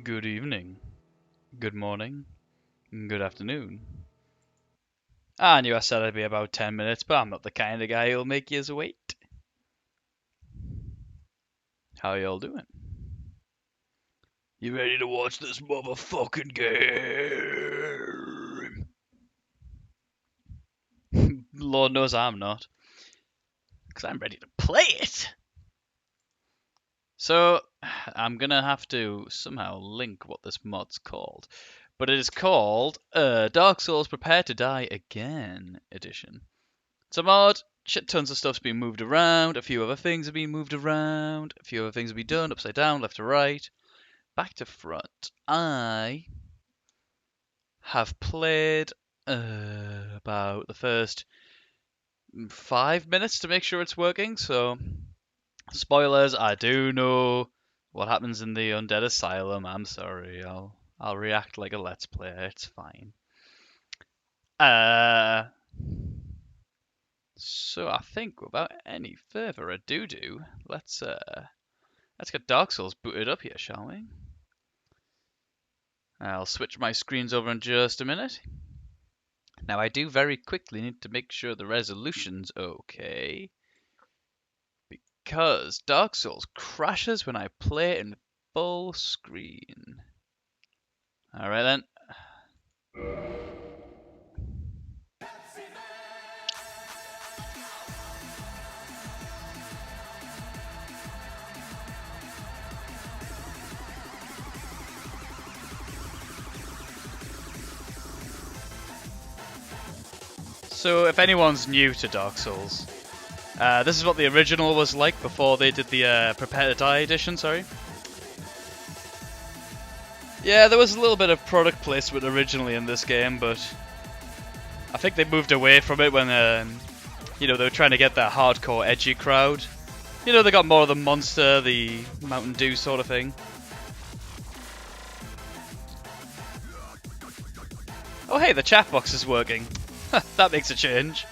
Good evening, good morning, good afternoon. I knew I said it'd be about 10 minutes, but I'm not the kind of guy who'll make yous wait. How y'all doing? You ready to watch this motherfucking game? Lord knows I'm not. Because I'm ready to play it. So, I'm gonna have to somehow link what this mod's called. But it is called Dark Souls Prepare to Die Again Edition. It's a mod. Shit tons of stuff's been moved around. A few other things have been moved around. A few other things have been done upside down, left to right, back to front. I have played about the first 5 minutes to make sure it's working. So, spoilers. I do know what happens in the Undead Asylum. I'm sorry. I'll react like a Let's Player. It's fine. So I think without any further ado, let's get Dark Souls booted up here, shall we? I'll switch my screens over in just a minute. Now I do very quickly need to make sure the resolution's okay, because Dark Souls crashes when I play it in full screen. Alright then. So if anyone's new to Dark Souls, this is what the original was like before they did the Prepare to Die edition, sorry. Yeah, there was a little bit of product placement originally in this game, but I think they moved away from it when, they were trying to get that hardcore edgy crowd. You know, they got more of the Monster, the Mountain Dew sort of thing. Oh hey, the chat box is working. That makes a change.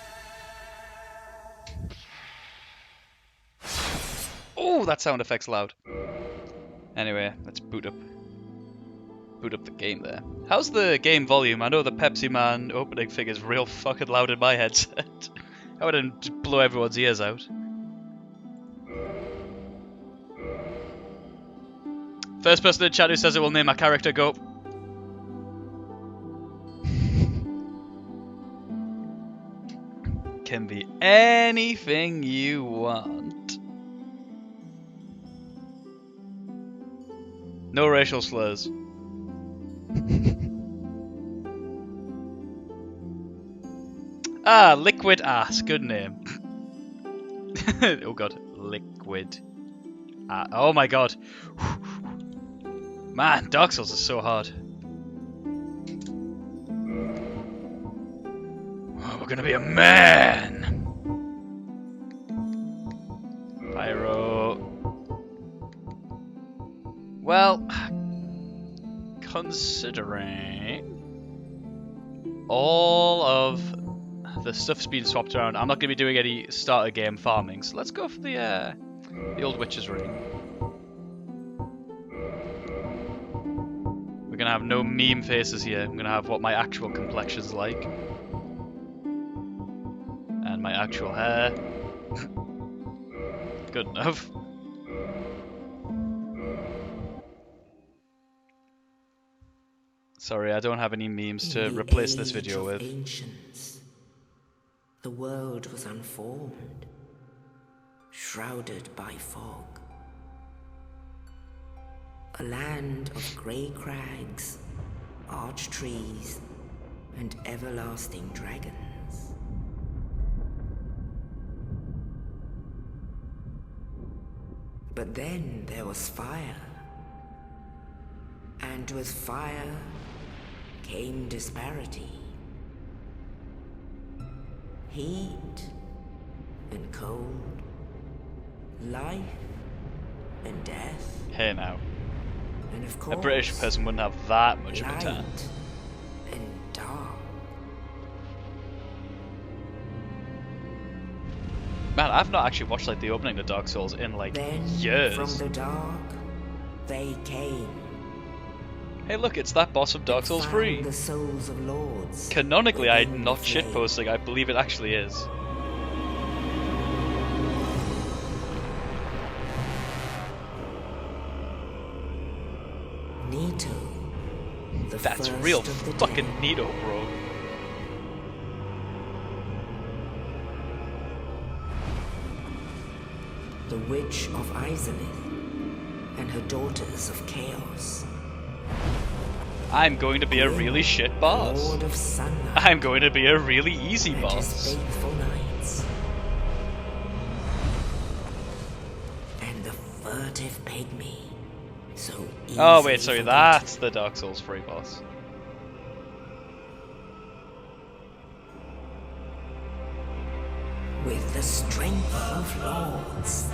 Oh, that sound effect's loud. Anyway, let's boot up the game there. How's the game volume? I know the Pepsi Man opening thing is real fucking loud in my headset. I wouldn't blow everyone's ears out. First person in chat who says it will name my character, go. Can be anything you want. No racial slurs. Ah, Liquid Ass, good name. Oh god, Liquid Ass. Oh my god. Man, Dark Souls is so hard. Oh, we're gonna be a man! Pyro. Well, considering all of the stuff's been swapped around, I'm not going to be doing any starter game farming, so let's go for the old Witch's Ring. We're going to have no meme faces here. I'm going to have what my actual complexion's like. And my actual hair. Good enough. Sorry, I don't have any memes to replace this video with. Ancients, the world was unformed, shrouded by fog. A land of grey crags, arch trees, and everlasting dragons. But then there was fire, and with fire came disparity. Heat and cold, life and death. Hey now. And of course, A British person wouldn't have that much of a light turn. and dark. Man, I've not actually watched like the opening of Dark Souls in like Then years. from the dark they came, Hey look, it's that boss from Dark Souls 3. The souls of lords. Canonically, I'm within not the flame. shitposting, I believe it actually is. Nito. The That's first real of the fucking dead. neato, bro. The Witch of Izalith and her daughters of Chaos. I'm going to be a really shit boss. Lord of Sunlight I'm going to be a really easy and his boss. faithful knights. And the furtive pygmy. So Oh wait, easily sorry, forgotten. that's the Dark Souls 3 boss. With the strength of lords,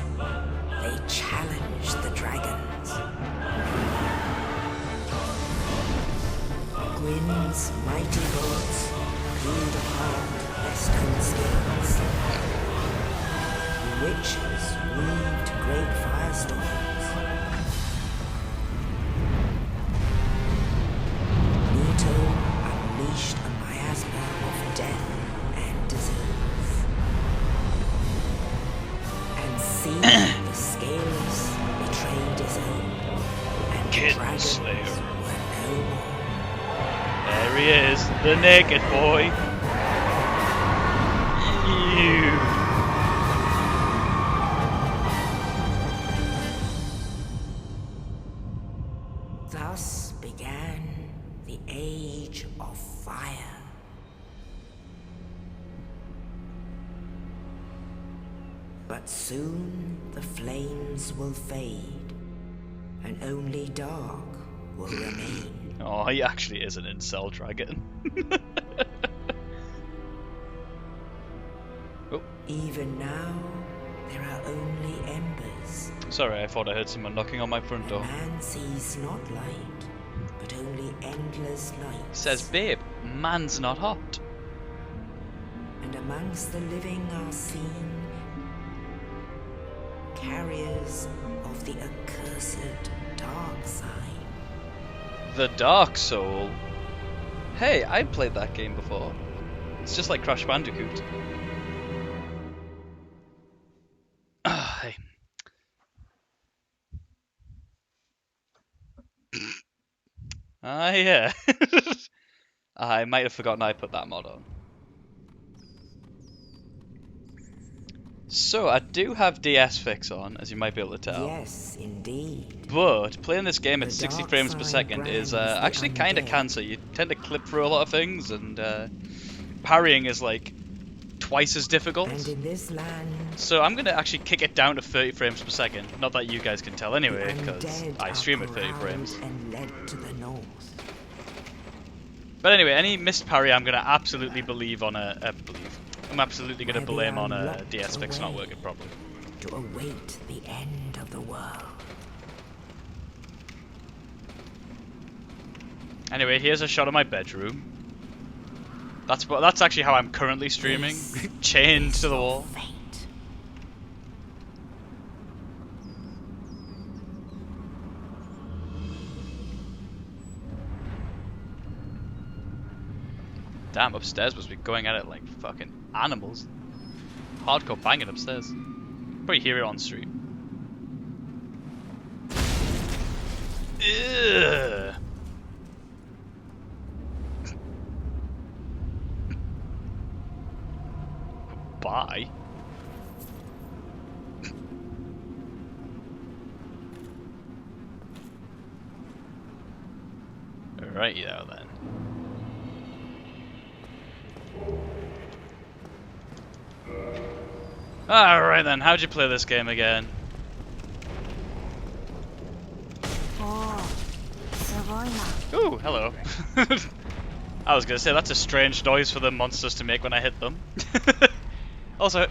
they challenge the dragons. Gwyn's mighty bullets peeled apart their stone skills. Witches weaved great firestorms. Nito unleashed a miasma of death and disease. And seeing the scales betrayed his own, and the Kid dragons Slayer. were no more. There he is, the naked boy. You. Thus began the Age of Fire. But soon the flames will fade, and only dark will remain. Oh, he actually is an incel dragon. Oh, Even now, there are only embers. sorry, I thought I heard someone knocking on my front door. Man sees not light, but only endless night. Says, babe, man's not hot. And amongst the living are seen carriers of the accursed dark side. The Dark Soul. Hey, I played that game before. It's just like Crash Bandicoot. Ah, hey. Ah, yeah. I might have forgotten I put that mod on. So, I do have DS fix on, as you might be able to tell. Yes, indeed. But playing this game at The 60 dark frames per side second is brands the actually kind of undead. cancer. You tend to clip through a lot of things, and parrying is like twice as difficult. And in this land, So I'm going to actually kick it down to 30 frames per second. Not that you guys can tell the anyway, because undead I are stream at 30 corralled frames. and led to the north. But anyway, any missed parry I'm going to absolutely believe on I'm absolutely going to Where they blame are on a locked DS fix not away. working properly. To await the end of the world. Anyway, here's a shot of my bedroom. That's actually how I'm currently streaming, This chained is to the your wall. fate. Damn, upstairs must be going at it like fucking animals. Hardcore banging upstairs. Probably hear it on stream. Ugh. Bye. Rightio then. Alright then, how'd you play this game again? Ooh, hello. I was gonna say, that's a strange noise for the monsters to make when I hit them. Also...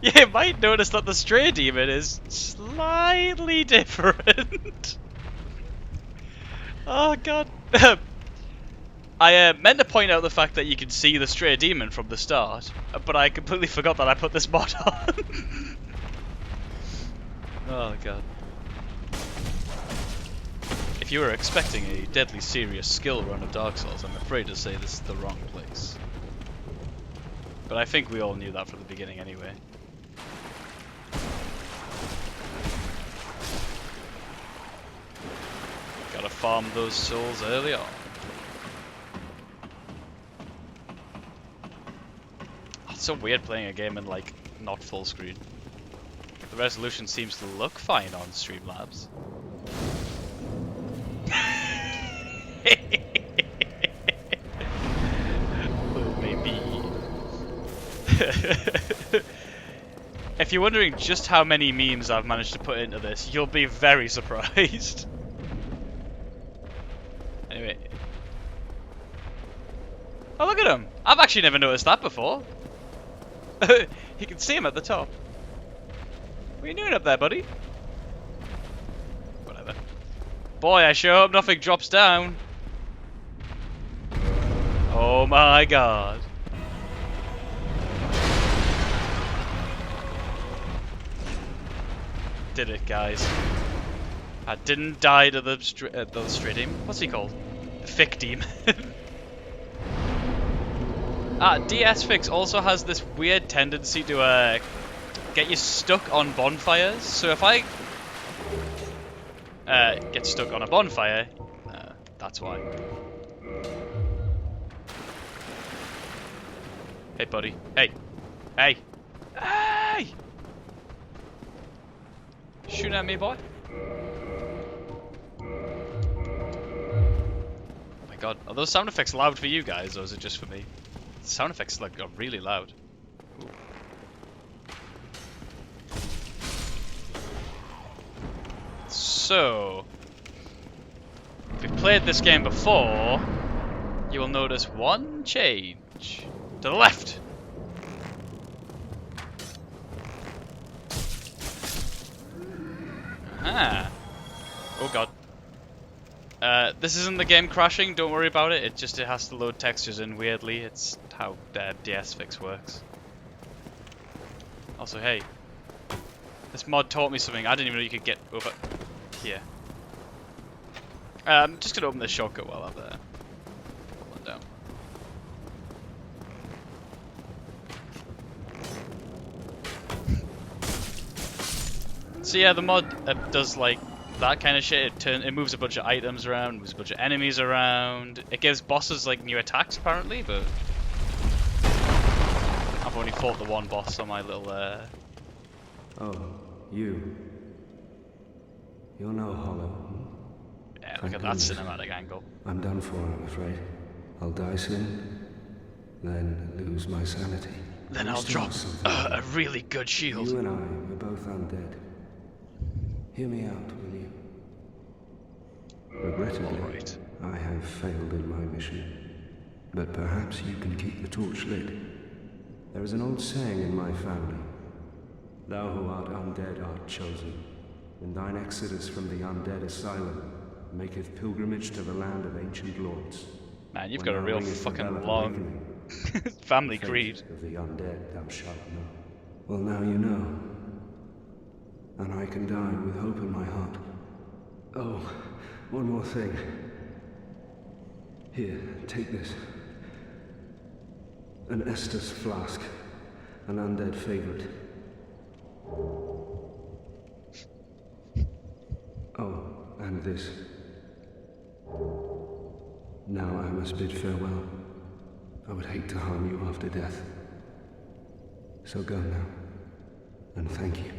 you might notice that the stray demon is slightly different. Oh god. I meant to point out the fact that you can see the stray demon from the start, but I completely forgot that I put this mod on. Oh god. If you were expecting a deadly serious skill run of Dark Souls, I'm afraid to say this is the wrong place. But I think we all knew that from the beginning anyway. Gotta farm those souls early on. It's so weird playing a game in like not full screen. The resolution seems to look fine on Streamlabs. Well, maybe. If you're wondering just how many memes I've managed to put into this, you'll be very surprised. Anyway. Oh, look at him! I've actually never noticed that before. You can see him at the top. What are you doing up there, buddy? Whatever. Boy, I sure hope nothing drops down. Oh my god. Did it, guys. I didn't die to the Stream. What's he called? Fick Demon. DS Fix also has this weird tendency to get you stuck on bonfires. So if I get stuck on a bonfire, that's why. Hey, buddy. Hey. Hey. Hey! Shooting at me, boy. Oh my god. Are those sound effects loud for you guys, or is it just for me? The sound effects are really loud. Ooh. So, if you've played this game before, you will notice one change. To the left! Aha! Oh god. This isn't the game crashing, don't worry about it. It has to load textures in weirdly. It's how DS Fix works. Also, hey. This mod taught me something. I didn't even know you could get over here. I'm just gonna open this shortcut while I'm there. Hold on down. So yeah, the mod does like that kind of shit. It moves a bunch of items around, moves a bunch of enemies around. It gives bosses like new attacks apparently, but I've only fought the one boss on my little Oh, you. You're no hollow. Yeah, look at that cinematic angle. I'm done for, I'm afraid. I'll die soon, then lose my sanity. Then I'll drop a really good shield. You and I are both undead. Hear me out, will you? Regrettably, I have failed in my mission. But perhaps you can keep the torch lit. There is an old saying in my family. Thou who art undead art chosen, and thine exodus from the undead asylum maketh pilgrimage to the land of ancient lords. Man, you've got a real fucking long family creed. Of the undead thou shalt know. Well, now you know. And I can die with hope in my heart. Oh, one more thing. Here, take this. An Estus flask. An undead favorite. Oh, and this. Now I must bid farewell. I would hate to harm you after death. So go now. And thank you.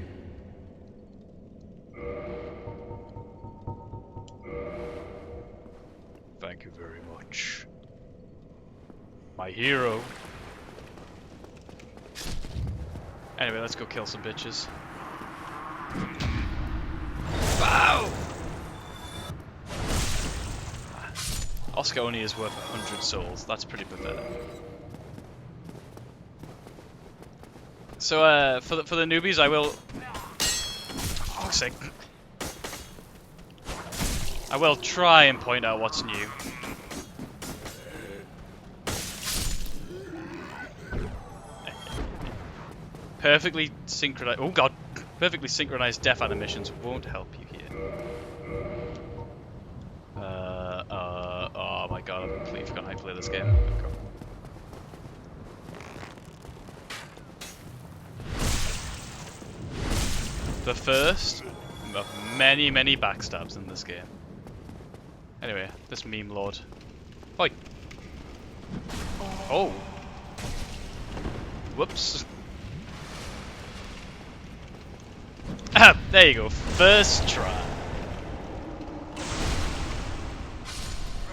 Thank you very much. My hero. Anyway, let's go kill some bitches. Bow! Oscar only is worth 100 souls. That's pretty pathetic. So, for the newbies, I will. For fuck's sake. I will try and point out what's new. Perfectly synchronized. Oh god! Perfectly synchronized death animations won't help you here. completely forgot how to play this game. Okay. The first of many, many backstabs in this game. Anyway, this meme lord. Oi! Oh! Whoops. Ah, there you go. First try.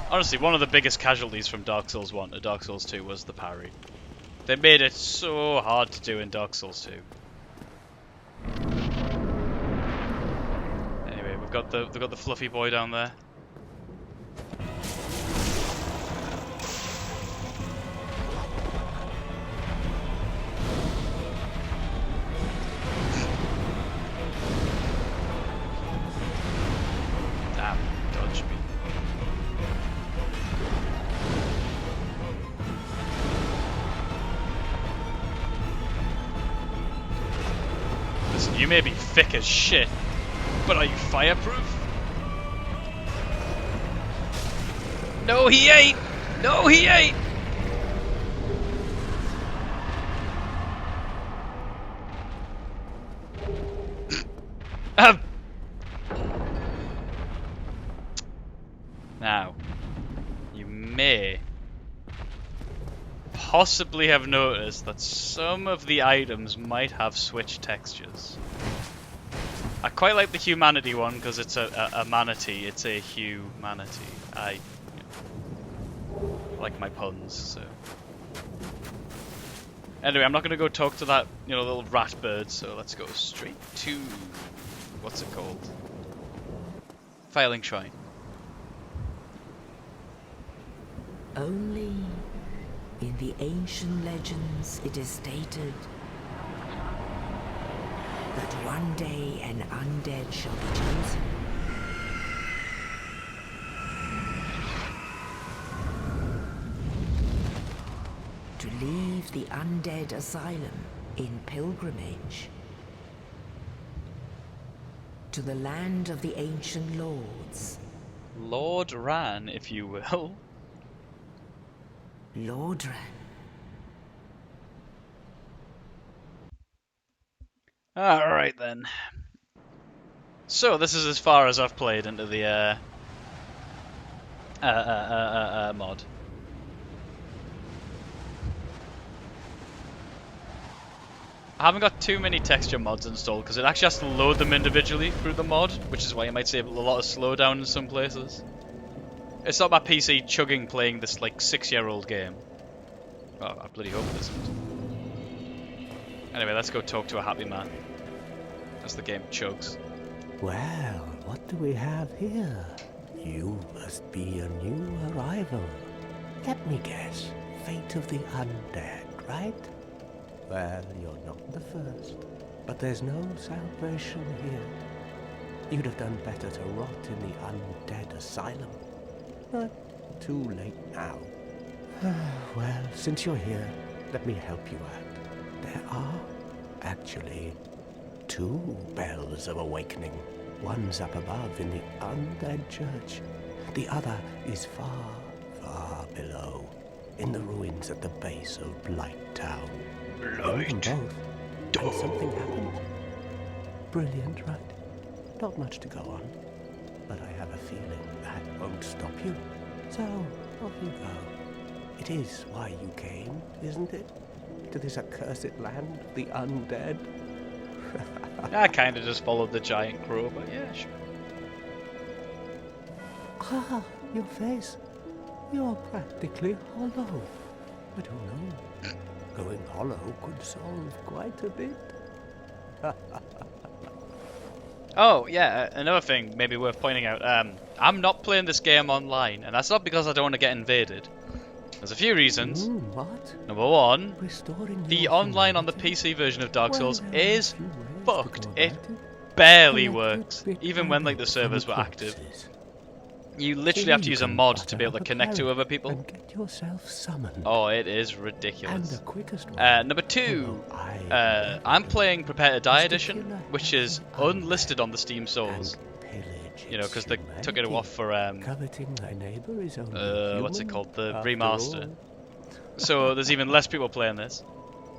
Honestly, one of the biggest casualties from Dark Souls 1 to Dark Souls 2 was the parry. They made it so hard to do in Dark Souls 2. Anyway, we've got the fluffy boy down there. Damn, dodge me. Listen, you may be thick as shit, but are you fireproof? No, he ain't! No, he ain't! Now, you may possibly have noticed that some of the items might have switched textures. I quite like the humanity one because it's a manatee. It's a humanity. I like my puns, so. Anyway, I'm not going to go talk to that, little rat bird, so let's go straight to, what's it called? Filing Shrine. Only in the ancient legends it is stated that one day an undead shall be chosen. To leave the undead asylum in pilgrimage to the land of the ancient lords. Lord Ran, if you will. Lordran. Alright then. So this is as far as I've played into the mod. I haven't got too many texture mods installed because it actually has to load them individually through the mod, which is why you might see a lot of slowdown in some places. It's not my PC chugging playing this like 6-year-old game. Oh, I bloody hope it isn't. Anyway, let's go talk to a happy man. As the game chugs. Well, what do we have here? You must be a new arrival. Let me guess. Fate of the undead, right? Well, you're not the first. But there's no salvation here. You'd have done better to rot in the undead asylum. But too late now. Well, since you're here, let me help you out. There are, actually, 2 bells of awakening. One's up above in the undead church. The other is far, far below, in the ruins at the base of Blight Town. Blight? Both, and something happened. Brilliant, right? Not much to go on, but I have a feeling that won't stop you. So, off you go. It is why you came, isn't it? To this accursed land, the undead? I kind of just followed the giant crow, but yeah, sure. Ah, your face. You're practically hollow. But who knows? Going hollow could solve quite a bit. Oh, yeah, another thing maybe worth pointing out. I'm not playing this game online, and that's not because I don't want to get invaded. There's a few reasons. What? Number one, Restoring the your online on the humanity? PC version of Dark Well, Souls there are a is few ways to fucked. go It about it. barely Collect works, bit even by when like bit the from servers were active. corpses. You literally Or have to you use a can mod butter to be able up to a connect to pellet other people. And get yourself summoned. Oh, it is And ridiculous. the quickest way, Number two, although I I'm playing Prepare to Die is to Edition, kill a which is healthy unlisted on the Steam undead Stores. and pillage You know, because they It's took it off for coveting thy neighbor is only what's it human, called, the after remaster. all. So there's even less people playing this.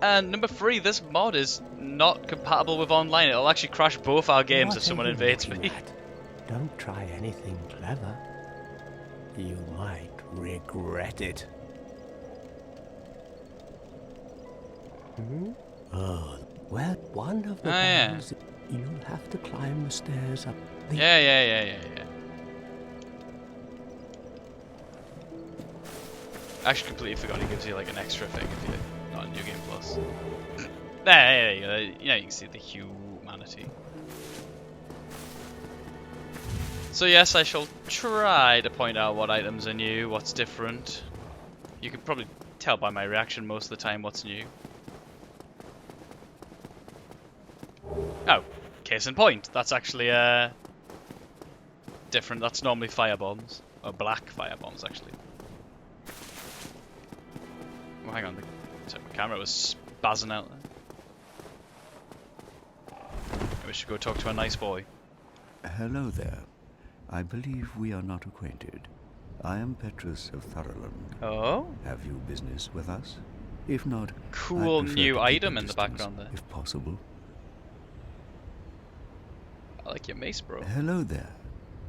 And number 3, this mod is not compatible with online. It'll actually crash both our games What if someone are you invades looking me. at? Don't try anything clever. You might regret it. Hmm? Oh, well, one of the yeah. bells, you'll have to climb the stairs up the... Yeah. I actually completely forgot he gives you like an extra thing if you're not in New Game Plus. There you go. You know, you can see the humanity. So yes, I shall try to point out what items are new, what's different. You can probably tell by my reaction most of the time what's new. Oh, case in point, that's actually different. That's normally fire bombs, or black fire bombs actually. Oh, hang on, the camera was spazzing out there. We should go talk to a nice boy. Hello there. I believe we are not acquainted. I am Petrus of Thurland. Oh? Have you business with us? If not, Cool I prefer new to keep item a in the distance, background there. if possible. I like your mace, bro. Hello there.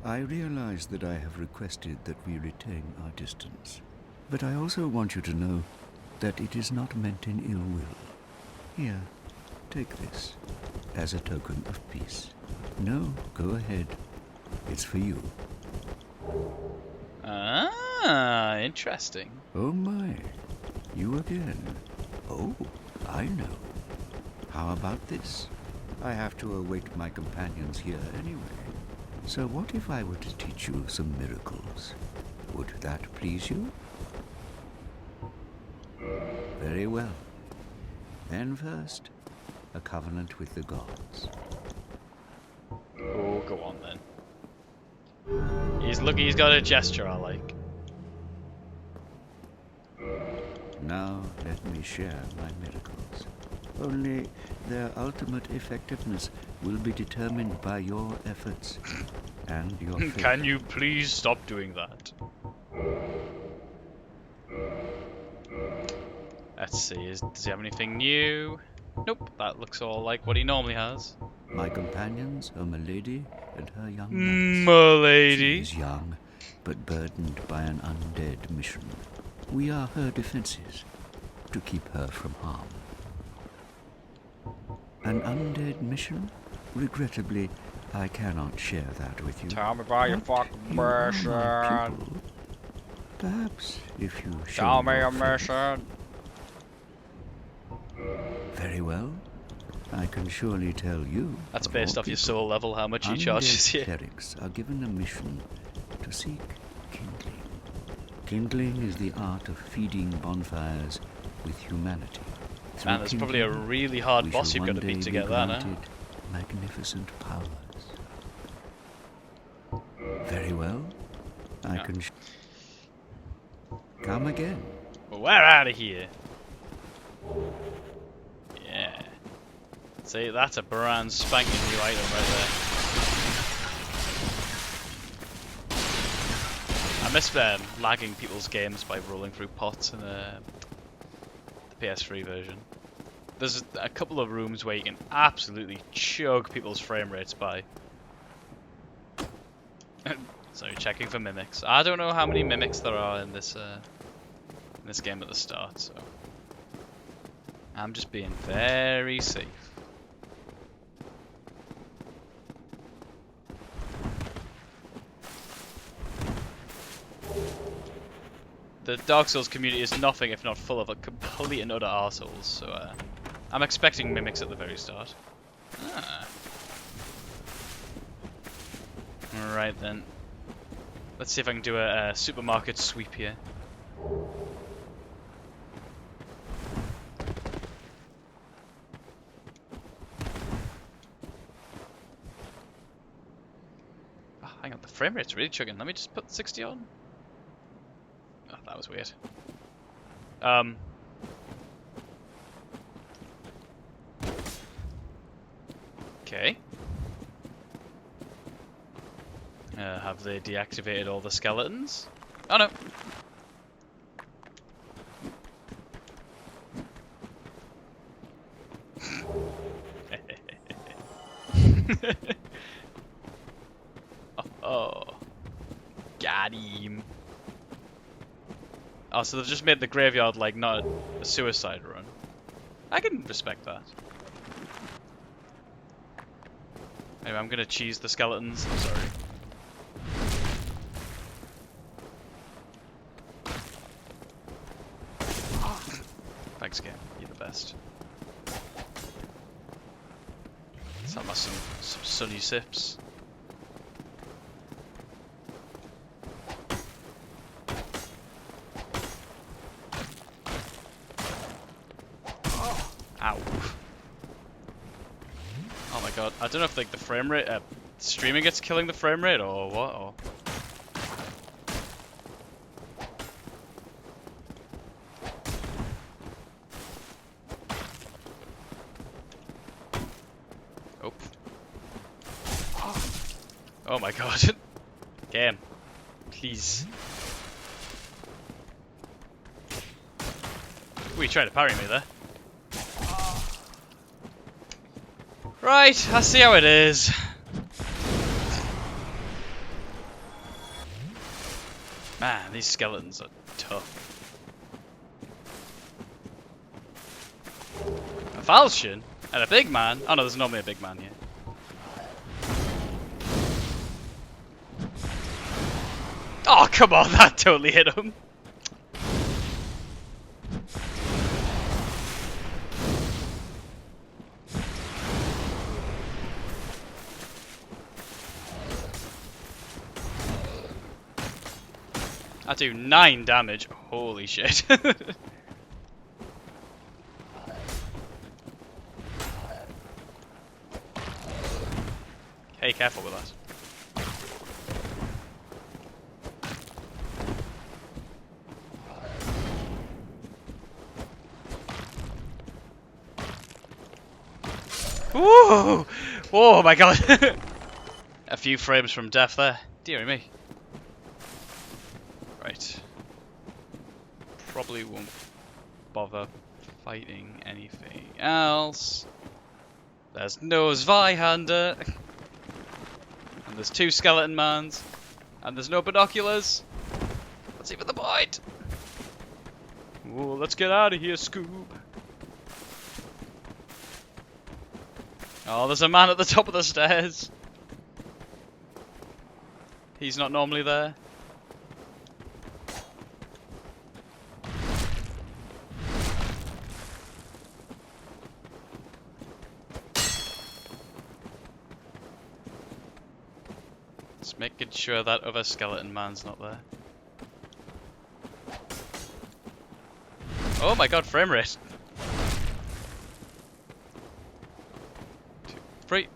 I realize that I have requested that we retain our distance. But I also want you to know that it is not meant in ill will. Here, take this, as a token of peace. No, go ahead. It's for you. Ah, interesting. Oh my, you again. Oh, I know. How about this? I have to await my companions here anyway. So what if I were to teach you some miracles? Would that please you? Very well. Then first, a covenant with the gods. Oh, go on then. He's got a gesture I like. Now let me share my miracles. Only their ultimate effectiveness will be determined by your efforts and your faith. Can you please stop doing that? Let's see, does he have anything new? Nope, that looks all like what he normally has. My companions are Milady and her young knights. She Milady. is young, but burdened by an undead mission. We are her defenses, to keep her from harm. An undead mission? Regrettably, I cannot share that with you. Tell me about your But fucking you are my mission. pupil. Perhaps if you show Tell me your your faith. mission. Very well. I can surely tell you. That's of based all off your people, soul level, how much he undead charges you. clerics are given a mission to seek kindling. Kindling is the art of feeding bonfires with humanity. Through Man, there's probably a kindling, really hard we boss shall you've got to one beat day to be get that, huh? granted magnificent powers. Very well. I Yeah. can come again. We're out of here. Yeah. See, that's a brand spanking new item right there. I miss lagging people's games by rolling through pots in the PS3 version. There's a couple of rooms where you can absolutely chug people's frame rates by. So checking for mimics. I don't know how many mimics there are in this game at the start, so I'm just being very safe. The Dark Souls community is nothing if not full of a complete and utter arseholes, so I'm expecting mimics at the very start. Ah. Alright then. Let's see if I can do a supermarket sweep here. Oh, hang on, the frame rate's really chugging. Let me just put 60 on. Oh, that was weird. Okay. Have they deactivated all the skeletons? Oh no. Oh, got him. Oh, so they've just made the graveyard like not a suicide run. I can respect that. Anyway, I'm gonna cheese the skeletons. I'm sorry. Thanks, game. You're the best. Let's have some sunny sips. Ow. Oh my god. I don't know if like the frame rate, streaming gets killing the frame rate or what. Or... Oh. Oh my god. Game. Please. Ooh, you tried to parry me there. Right, I see how it is. Man, these skeletons are tough. A falchion? And a big man? Oh no, there's normally a big man here. Oh, come on, that totally hit him. I do 9 damage. Holy shit. Hey, careful with that. Woo! Oh my god. A few frames from death there. Dear me. Right. Probably won't bother fighting anything else. There's no Zweihander. And there's 2 skeleton mans. And there's no binoculars. That's even the point. Ooh, let's get out of here, Scoob. Oh, there's a man at the top of the stairs. He's not normally there. Just making sure that other skeleton man's not there. Oh my god, frame rate. 2, 3.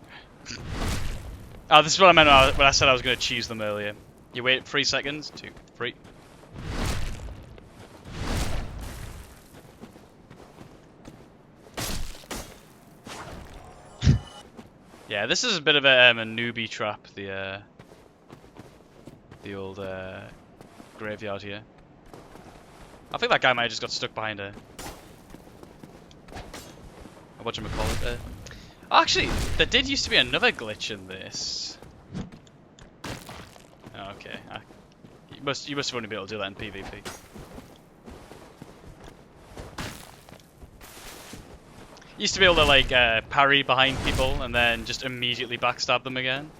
Oh, this is what I meant when I said I was going to cheese them earlier. You wait 3 seconds. 2, 3. Yeah, this is a bit of a newbie trap. The old graveyard here. I think that guy might have just got stuck behind a whatchamacallit. Actually, there did used to be another glitch in this. Oh, okay, you must have only been able to do that in PvP. You used to be able to like parry behind people and then just immediately backstab them again.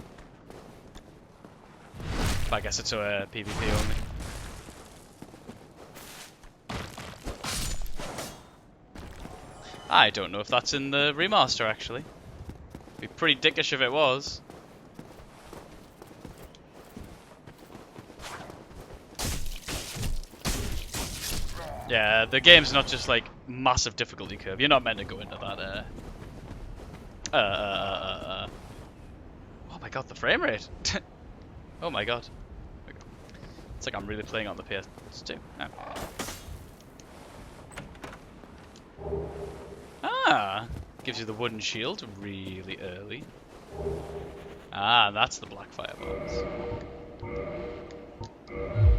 But I guess it's a PvP only. I don't know if that's in the remaster actually. Be pretty dickish if it was. Yeah, the game's not just like massive difficulty curve. You're not meant to go into that. Oh my god, the frame rate. Oh my god. It's like I'm really playing on the PS2. Oh. Ah, gives you the wooden shield really early. Ah, that's the black fireballs.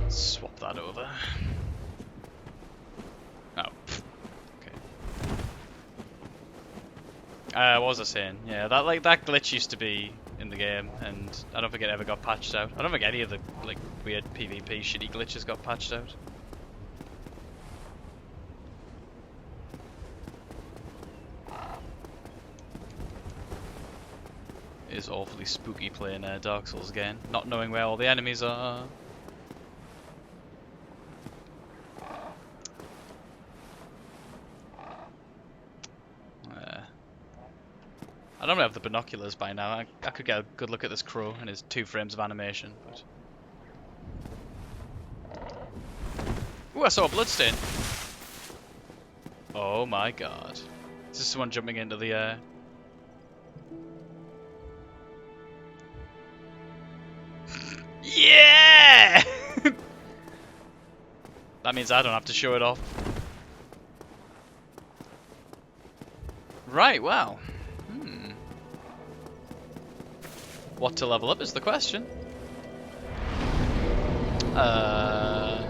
Swap that over. Oh, okay. What was I saying? Yeah, that glitch used to be in the game, and I don't think it ever got patched out. I don't think any of the like weird PvP shitty glitches got patched out. It is awfully spooky playing Dark Souls again, not knowing where all the enemies are. I don't have the binoculars by now. I could get a good look at this crow and his 2 frames of animation. But... Ooh, I saw a bloodstain. Oh my god. Is this someone jumping into the air? Yeah! That means I don't have to show it off. Right, wow. What to level up is the question. I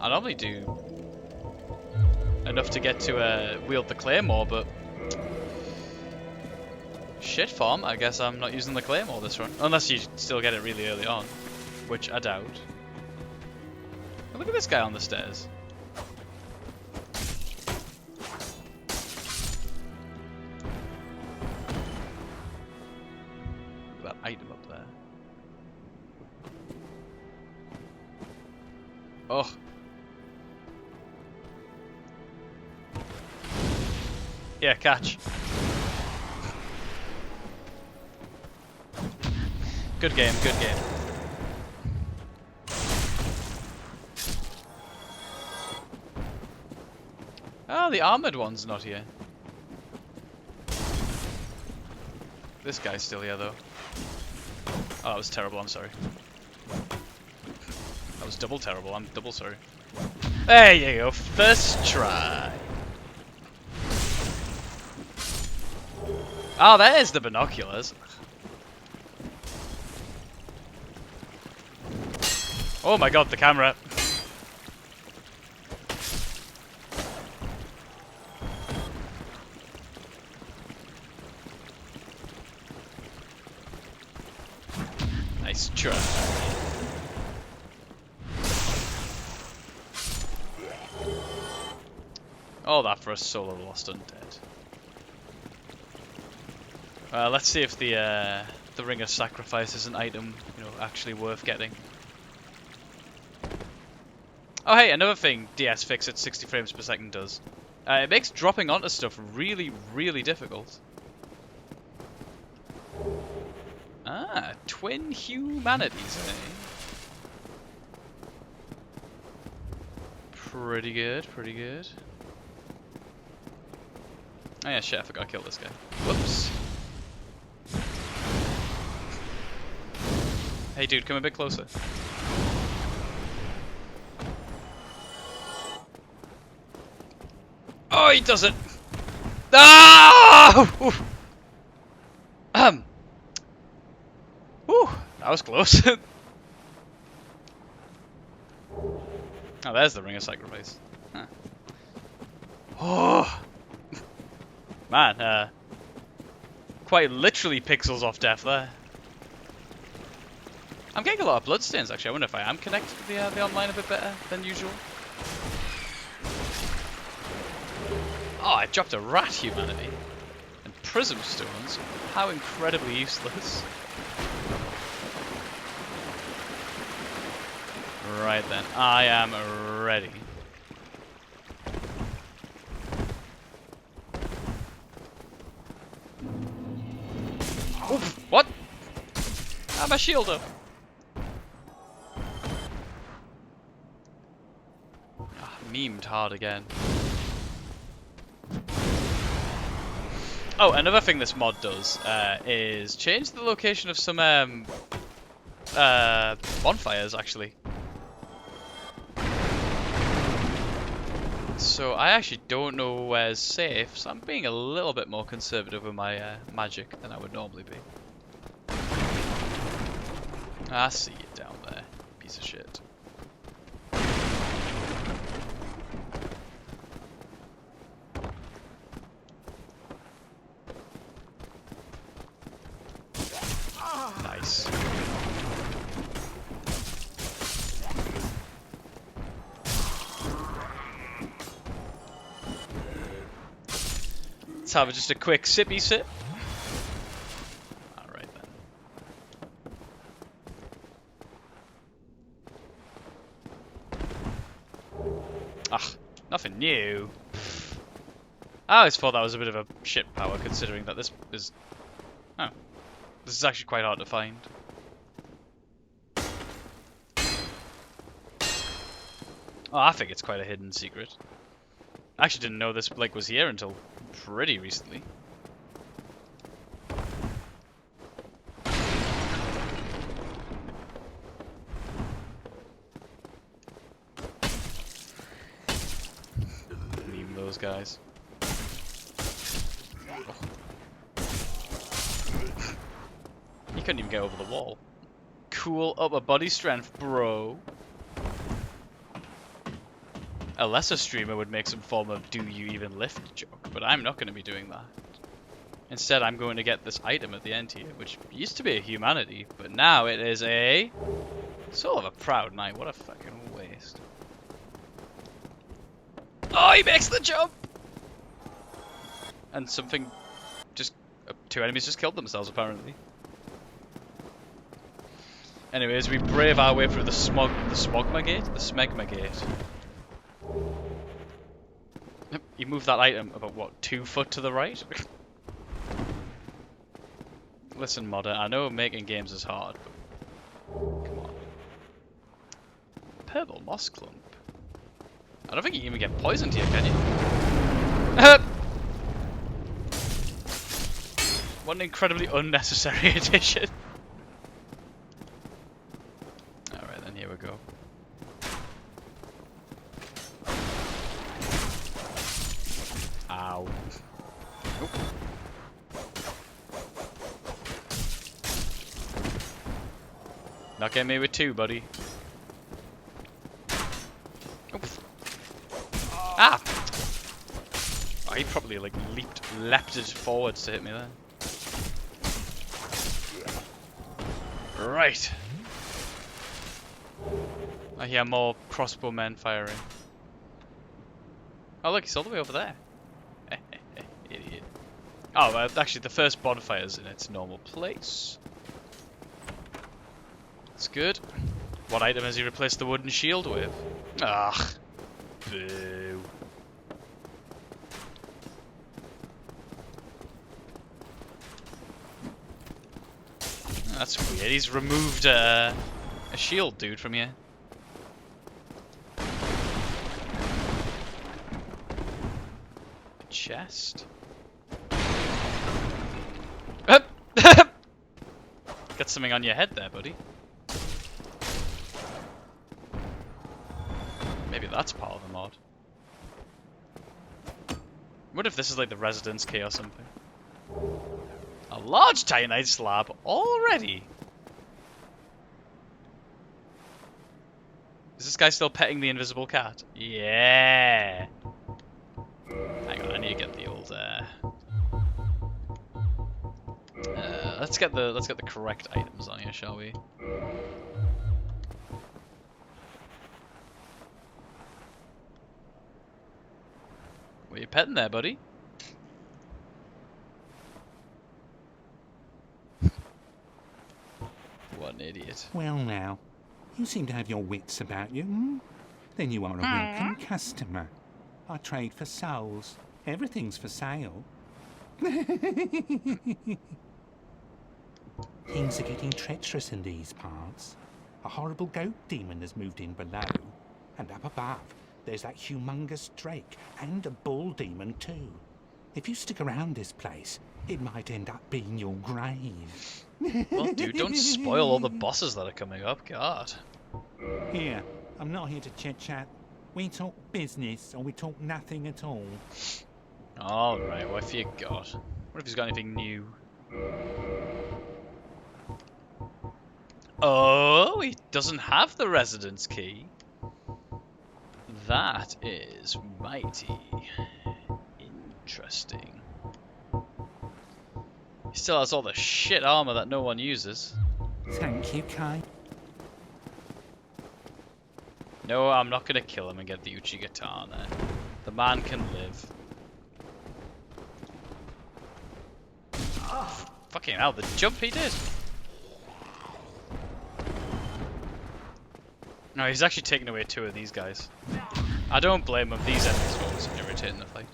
normally do enough to get to wield the claymore, but shit farm, I guess I'm not using the claymore this run. Unless you still get it really early on, which I doubt. Oh, look at this guy on the stairs. That item up there. Oh. Yeah, catch. Good game, good game. Oh, the armored one's not here. This guy's still here though. Oh, that was terrible, I'm sorry. That was double terrible, I'm double sorry. There you go, first try. Oh, there's the binoculars. Oh my god, the camera. Nice try. All that for a solo lost undead. Let's see if the Ring of Sacrifice is an item, you know, actually worth getting. Oh hey, another thing DS Fix at 60 frames per second does. It makes dropping onto stuff really, really difficult. Ah, twin humanities, eh? Pretty good, pretty good. Oh yeah, shit, I forgot to kill this guy. Whoops. Hey dude, come a bit closer. Oh, he does it! Ah! Oof. Whew, that was close. Oh, there's the Ring of Sacrifice. Huh. Oh! Man, quite literally pixels off death there. I'm getting a lot of bloodstains actually. I wonder if I am connected to the online a bit better than usual. Oh, I dropped a rat humanity. And prism stones. How incredibly useless. Right then, I am ready. Oof, what? Ah, my shield up. Ah, memed hard again. Oh, another thing this mod does is change the location of some bonfires, actually. So I actually don't know where's safe, so I'm being a little bit more conservative with my magic than I would normally be. I see you down there, piece of shit. Nice. Let's have just a quick sippy sip. Alright then. Ah, nothing new. I always thought that was a bit of a shit power, considering that this is... Oh. This is actually quite hard to find. Oh, I think it's quite a hidden secret. I actually didn't know this like was here until pretty recently. Leave those guys. Oh. You couldn't even get over the wall. Cool upper body strength, bro. A lesser streamer would make some form of do you even lift joke, but I'm not going to be doing that. Instead, I'm going to get this item at the end here, which used to be a humanity, but now it is a soul of a proud knight. What a fucking waste. Oh, he makes the jump! And something just... two enemies just killed themselves, apparently. Anyways, we brave our way through the smogma gate? The smegma gate. You move that item about, what, 2 foot to the right? Listen, modder, I know making games is hard, but come on. Purple moss clump. I don't think you can even get poisoned here, can you? What an incredibly unnecessary addition. Alright then, here we go. Ow. Nope. Not getting me with 2, buddy. Oops. Ah! Oh, he probably like leapt it forwards to hit me there. Right. I hear more crossbow men firing. Oh look, he's all the way over there. Idiot. Oh, actually the first bonfire's in its normal place. That's good. What item has he replaced the wooden shield with? Ugh. Boo. That's weird. He's removed a shield dude from here. Chest. Got something on your head there, buddy. Maybe that's part of the mod. What if this is like the residence key or something? A large titanite slab already. Is this guy still petting the invisible cat? Yeah. Hang on, I need to get the old. Let's get the correct items on here, shall we? What are you petting there, buddy? What an idiot. Well now, you seem to have your wits about you, hmm? Then you are a welcome customer. I trade for souls. Everything's for sale. Things are getting treacherous in these parts. A horrible goat demon has moved in below. And up above, there's that humongous drake and a bull demon too. If you stick around this place, it might end up being your grave. Well, dude, don't spoil all the bosses that are coming up. God. Here, I'm not here to chit-chat. We talk business, or we talk nothing at all. Alright, what have you got? What if he's got anything new? Oh, he doesn't have the residence key. That is mighty interesting. He still has all the shit armor that no one uses. Thank you, Kai. No, I'm not gonna kill him and get the Uchigatana. The man can live. Oh, fucking hell, the jump he did. No, he's actually taken away 2 of these guys. I don't blame him, these enemies were always irritating the fight.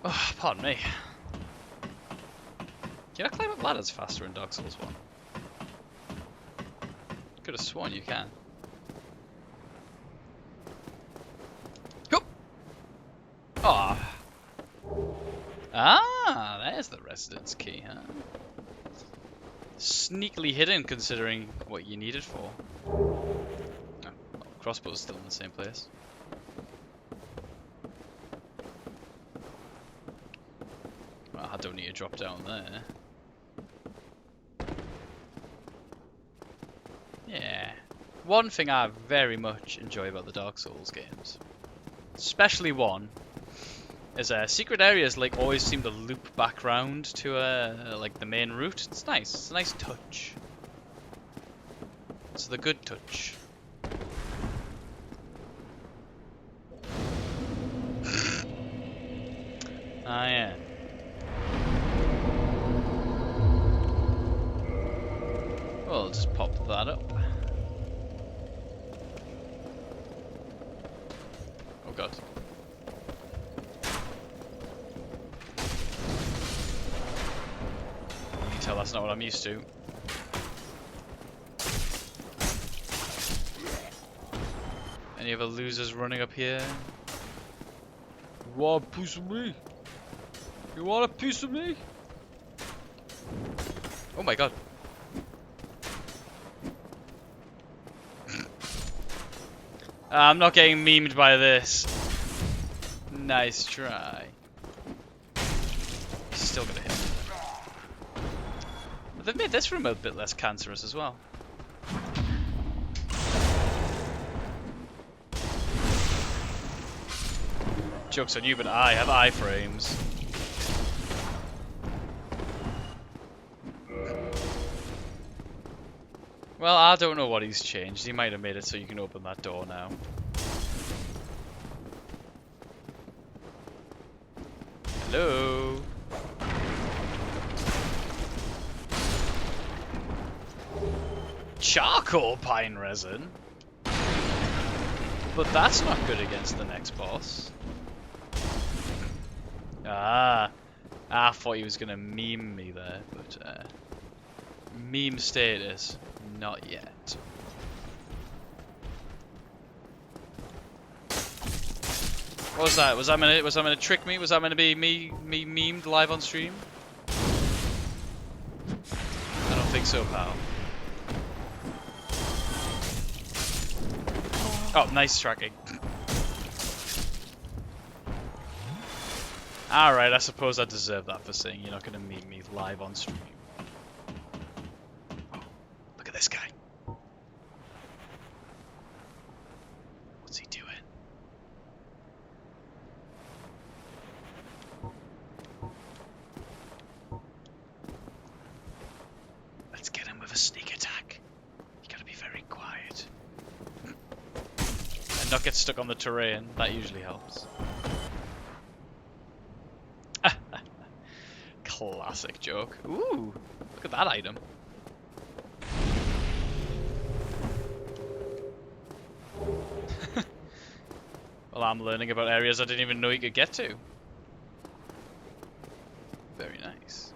Oh, pardon me. Can I climb up ladders faster in Dark Souls 1? Could have sworn you can. Yup. Ah. Ah, there's the residence key, huh? Sneakily hidden considering what you need it for. Oh, crossbow's still in the same place. Well, I don't need to drop down there. Yeah. One thing I very much enjoy about the Dark Souls games, especially 1, is secret areas like always seem to loop back round to like the main route. It's nice. It's a nice touch. It's the good touch. Ah yeah. Well, I'll just pop that up. Oh god. You can tell that's not what I'm used to. Any other losers running up here? You want a piece of me? You want a piece of me? Oh my god. I'm not getting memed by this. Nice try. Still gonna hit me. But they've made this room a bit less cancerous as well. Joke's on you, but I have iframes. Well, I don't know what he's changed. He might have made it so you can open that door now. Hello? Charcoal pine resin? But that's not good against the next boss. Ah, I thought he was gonna meme me there, but meme status, not yet. What was that? Was that meant to trick me? Was that meant to be me memed live on stream? I don't think so, pal. Oh, nice tracking. Alright, I suppose I deserve that for saying you're not going to meet me live on stream. Oh, look at this guy. What's he doing? Let's get him with a sneak attack. You gotta be very quiet. And not get stuck on the terrain. That usually helps. Classic joke. Ooh, look at that item. Well, I'm learning about areas I didn't even know you could get to. Very nice.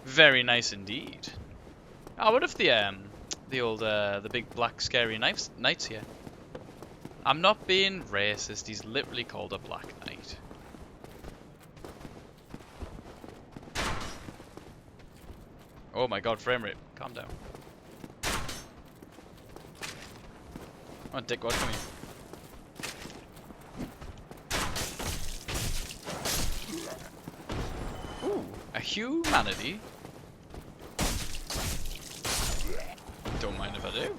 Very nice indeed. Oh, what if the big black scary knight's here? I'm not being racist. He's literally called a black knight. Oh my god, frame rate. Calm down. Come on, dickwad, come here. humanity. Don't mind if I do.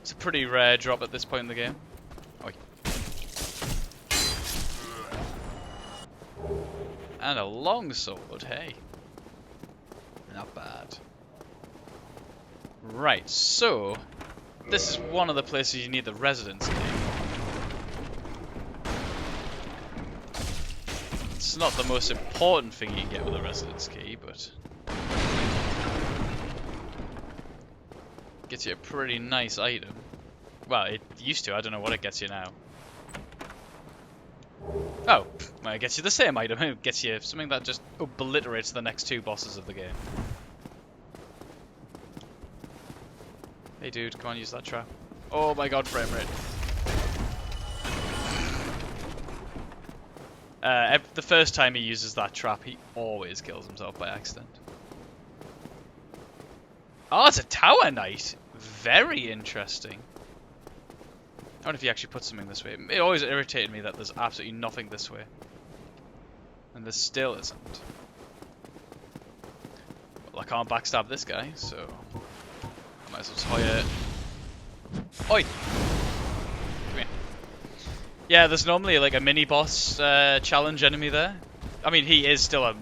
It's a pretty rare drop at this point in the game. Oi. And a long sword, hey. Not bad. Right, so this is one of the places you need the residence key. It's not the most important thing you can get with a residence key, but gets you a pretty nice item. Well, it used to, I don't know what it gets you now. Oh, well, it gets you the same item. It gets you something that just obliterates the next two bosses of the game. Hey dude, come on, use that trap. Oh my god, frame rate. The first time he uses that trap, he always kills himself by accident. Oh, it's a tower knight. Very interesting. I wonder if he actually puts something this way. It always irritated me that there's absolutely nothing this way. And there still isn't. Well, I can't backstab this guy, so I might as well just hire. Oi! Come here. Yeah, there's normally like a mini-boss challenge enemy there. I mean, he is still a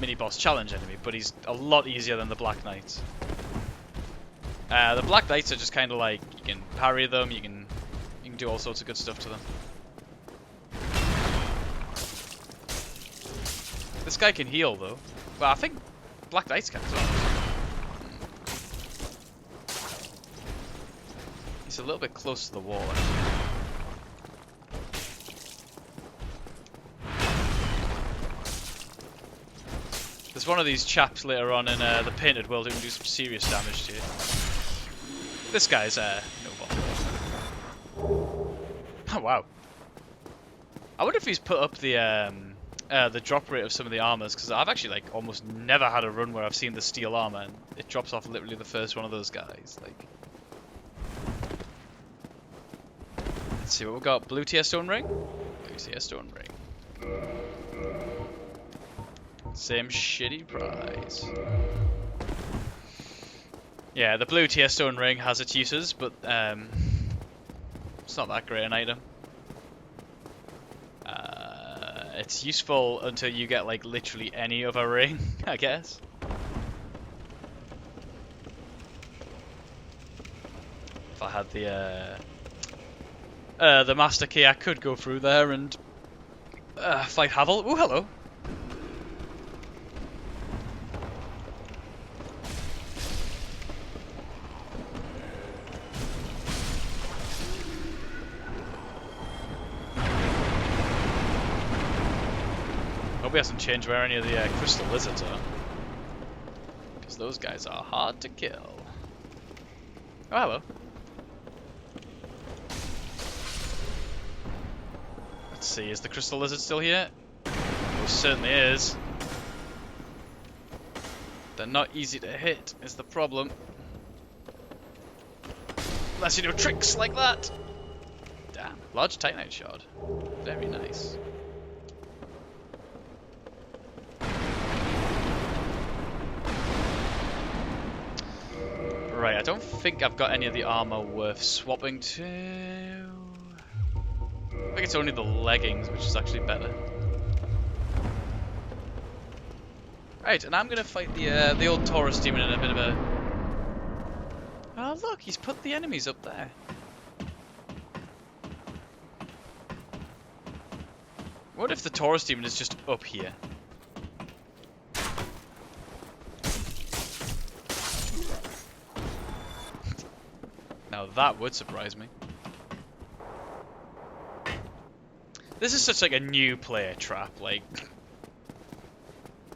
mini-boss challenge enemy, but he's a lot easier than the Black Knights. The Black Knights are just kind of like, you can parry them, you can do all sorts of good stuff to them. This guy can heal though. Well, I think Black Knights can as well. He's a little bit close to the wall, actually. There's one of these chaps later on in the Painted World who can do some serious damage to you. This guy's no bother. Oh wow! I wonder if he's put up the drop rate of some of the armors, because I've actually like almost never had a run where I've seen the steel armor and it drops off literally the first one of those guys. Like, let's see what we've got. Blue tier stone ring. Blue tier stone ring. Same shitty prize. Yeah, the blue tier stone ring has its uses, but it's not that great an item. It's useful until you get like literally any other ring, I guess. If I had the master key, I could go through there and fight Havel. Oh, hello. Hope he hasn't changed where any of the crystal lizards are, because those guys are hard to kill. Oh, hello. Let's see, is the crystal lizard still here? It certainly is. They're not easy to hit, is the problem. Unless you do tricks like that. Damn, large titanite shard. Very nice. Right, I don't think I've got any of the armor worth swapping to. I think it's only the leggings, which is actually better. Right, and I'm gonna fight the old Taurus demon in a bit of a. Oh look, he's put the enemies up there. What if the Taurus demon is just up here? Now that would surprise me. This is such like a new player trap, like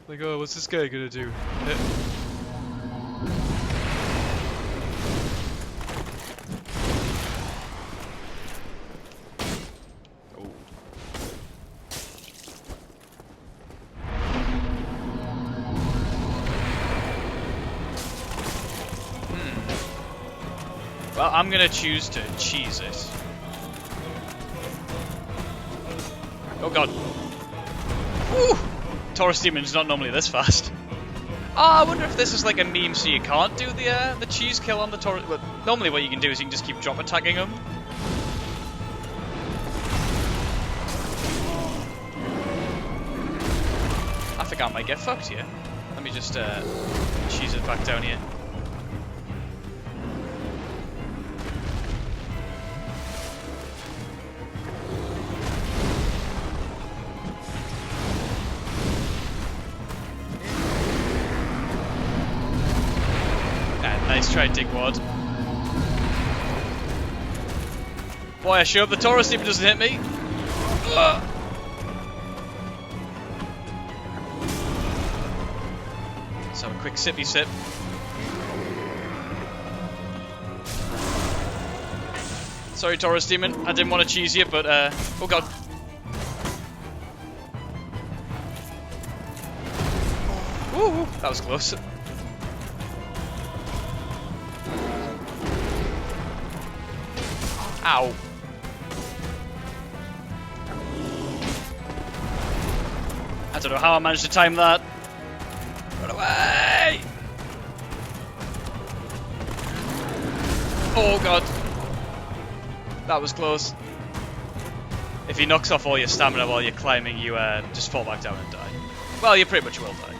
oh, what's this guy gonna do? Oh. Well, I'm gonna choose to cheese it. Oh god. Woo! Taurus Demon is not normally this fast. Oh, I wonder if this is like a meme so you can't do the cheese kill on the Taurus. Well, normally what you can do is you can just keep drop attacking them. I think I might get fucked here. Let me just cheese it back down here. Nice try, Digwad. Boy, I sure hope the Taurus Demon doesn't hit me. Ugh. Let's have a quick sippy sip. Sorry, Taurus Demon. I didn't want to cheese you, but oh god. Woo, that was close. Ow. I don't know how I managed to time that. Run away! Oh god. That was close. If he knocks off all your stamina while you're climbing, you just fall back down and die. Well, you pretty much will die.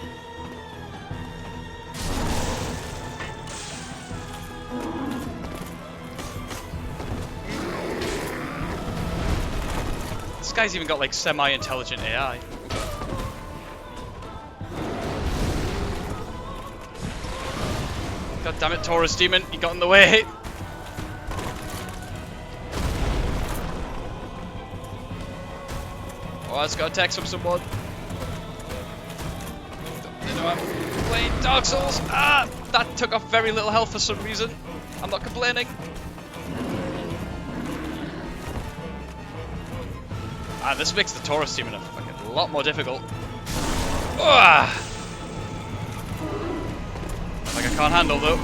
This guy's even got like semi-intelligent AI. God damn it, Taurus Demon, you got in the way. Oh, I just got a text from someone. They know I'm playing Dark Souls. Ah, that took off very little health for some reason. I'm not complaining. Ah, this makes the Taurus Demon a fucking lot more difficult. Like I can't handle though.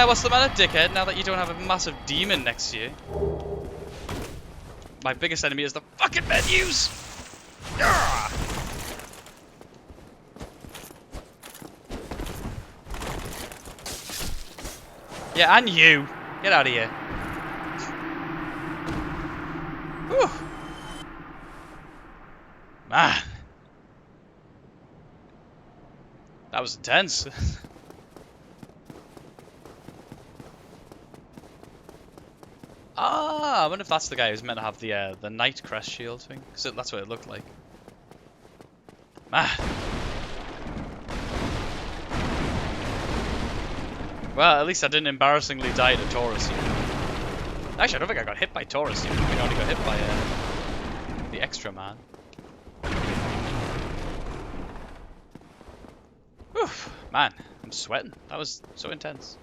What's the matter, dickhead, now that you don't have a massive demon next to you? My biggest enemy is the fucking menus! Yeah, and you! Get out of here. Whew. Man. That was intense. Ah, I wonder if that's the guy who's meant to have the Knight Crest shield thing. Because that's what it looked like. Ah. Well, at least I didn't embarrassingly die to Taurus. Actually, I don't think I got hit by Taurus. I think I only got hit by the extra man. Whew, man, I'm sweating. That was so intense.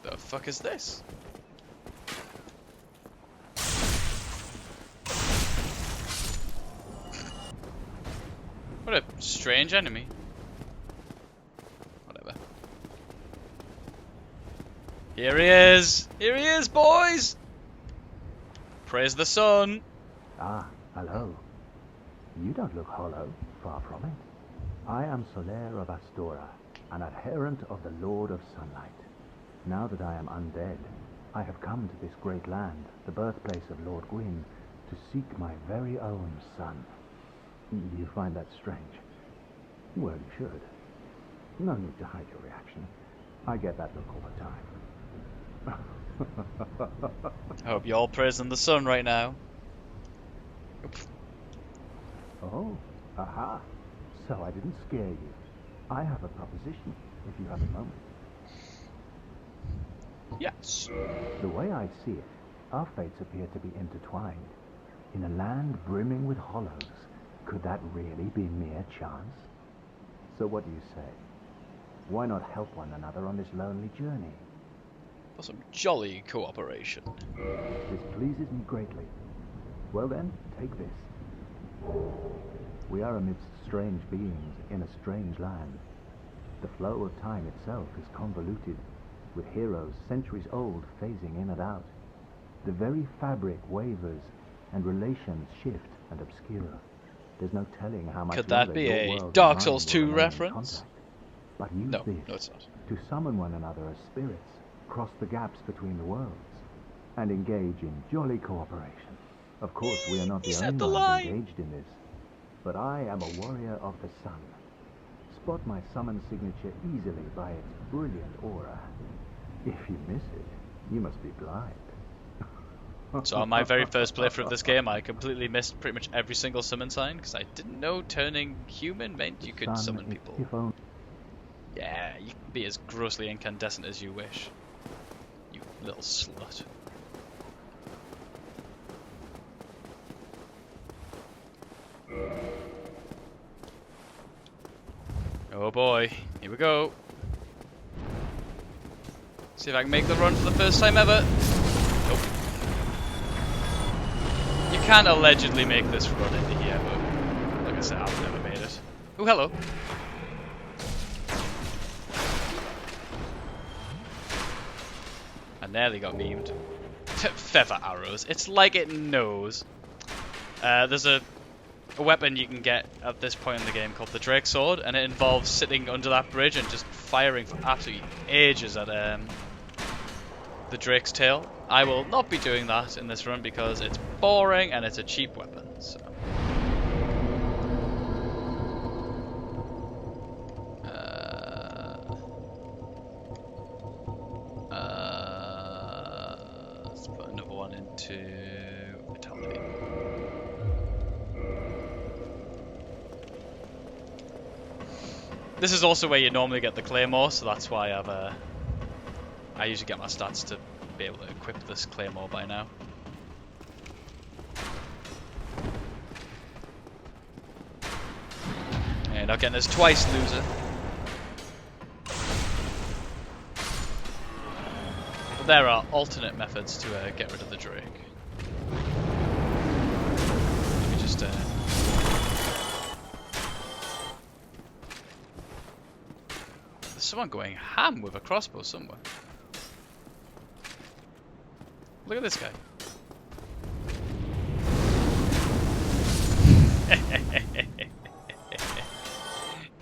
The fuck is this? What a strange enemy. Whatever. Here he is! Here he is, boys! Praise the sun! Ah, hello. You don't look hollow, far from it. I am Soler of Astora, an adherent of the Lord of Sunlight. Now that I am undead, I have come to this great land, the birthplace of Lord Gwyn, to seek my very own son. You find that strange? Well, you should. No need to hide your reaction. I get that look all the time. I hope you're all praising the sun right now. Oh, aha. So I didn't scare you. I have a proposition, if you have a moment. Yes. The way I see it, our fates appear to be intertwined. In a land brimming with hollows, could that really be mere chance? So what do you say? Why not help one another on this lonely journey? For some jolly cooperation. This pleases me greatly. Well then, take this. We are amidst strange beings in a strange land. The flow of time itself is convoluted. with heroes centuries old phasing in and out. The very fabric wavers, and relations shift and obscure. There's no telling how much Could that longer be your a world Dark and Souls mine 2 will remain in reference? contact. But use No, this no it's not. to summon one another as spirits, cross the gaps between the worlds, and engage in jolly cooperation. Of course, we are not He the said only the ones line. engaged in this, but I am a warrior of the sun. Spot my summon signature easily by its brilliant aura. If you miss it, you must be blind. So on my very first playthrough of this game, I completely missed pretty much every single summon sign, because I didn't know turning human meant you could Sun summon is people. if only Yeah, you can be as grossly incandescent as you wish. You little slut. Oh boy, here we go. See if I can make the run for the first time ever. Nope. You can allegedly make this run into here, but like I said, I've never made it. Oh, hello. I nearly got memed. Feather arrows. It's like it knows. There's a weapon you can get at this point in the game called the Drake Sword, and it involves sitting under that bridge and just firing for absolutely ages at the Drake's tail. I will not be doing that in this run because it's boring and it's a cheap weapon. So. Let's put another one into Vitality. This is also where you normally get the Claymore, so that's why I usually get my stats to be able to equip this Claymore by now. And not getting this twice, loser. But there are alternate methods to get rid of the Drake. Let me just there's someone going ham with a crossbow somewhere. Look at this guy.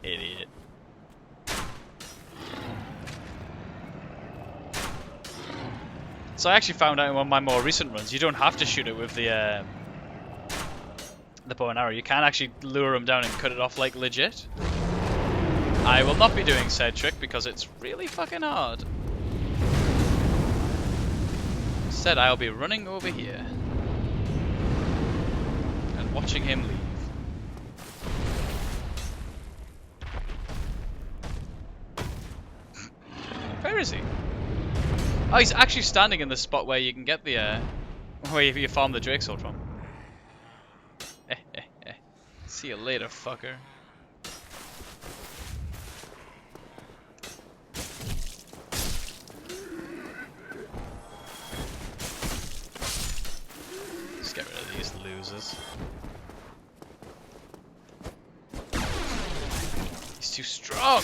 Idiot. So I actually found out in one of my more recent runs, you don't have to shoot it with the bow and arrow. You can actually lure them down and cut it off like legit. I will not be doing said trick because it's really fucking hard. Instead, I'll be running over here and watching him leave. Where is he? Oh, he's actually standing in the spot where you can get the where you farm the Drake Sword from. See you later, fucker. Let's get rid of these losers. He's too strong.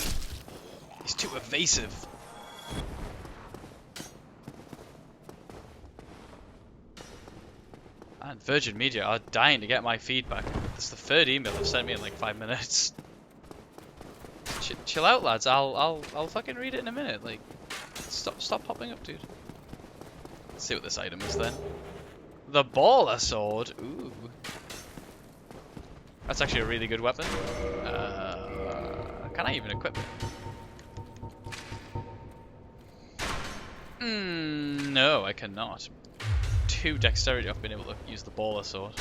He's too evasive. And Virgin Media are dying to get my feedback. It's the third email they've sent me in like 5 minutes. Chill out, lads. I'll fucking read it in a minute. Like, stop popping up, dude. Let's see what this item is then. The Baller Sword. Ooh, that's actually a really good weapon. Can I even equip it? No, I cannot. 2 dexterity, I've been able to use the Baller Sword.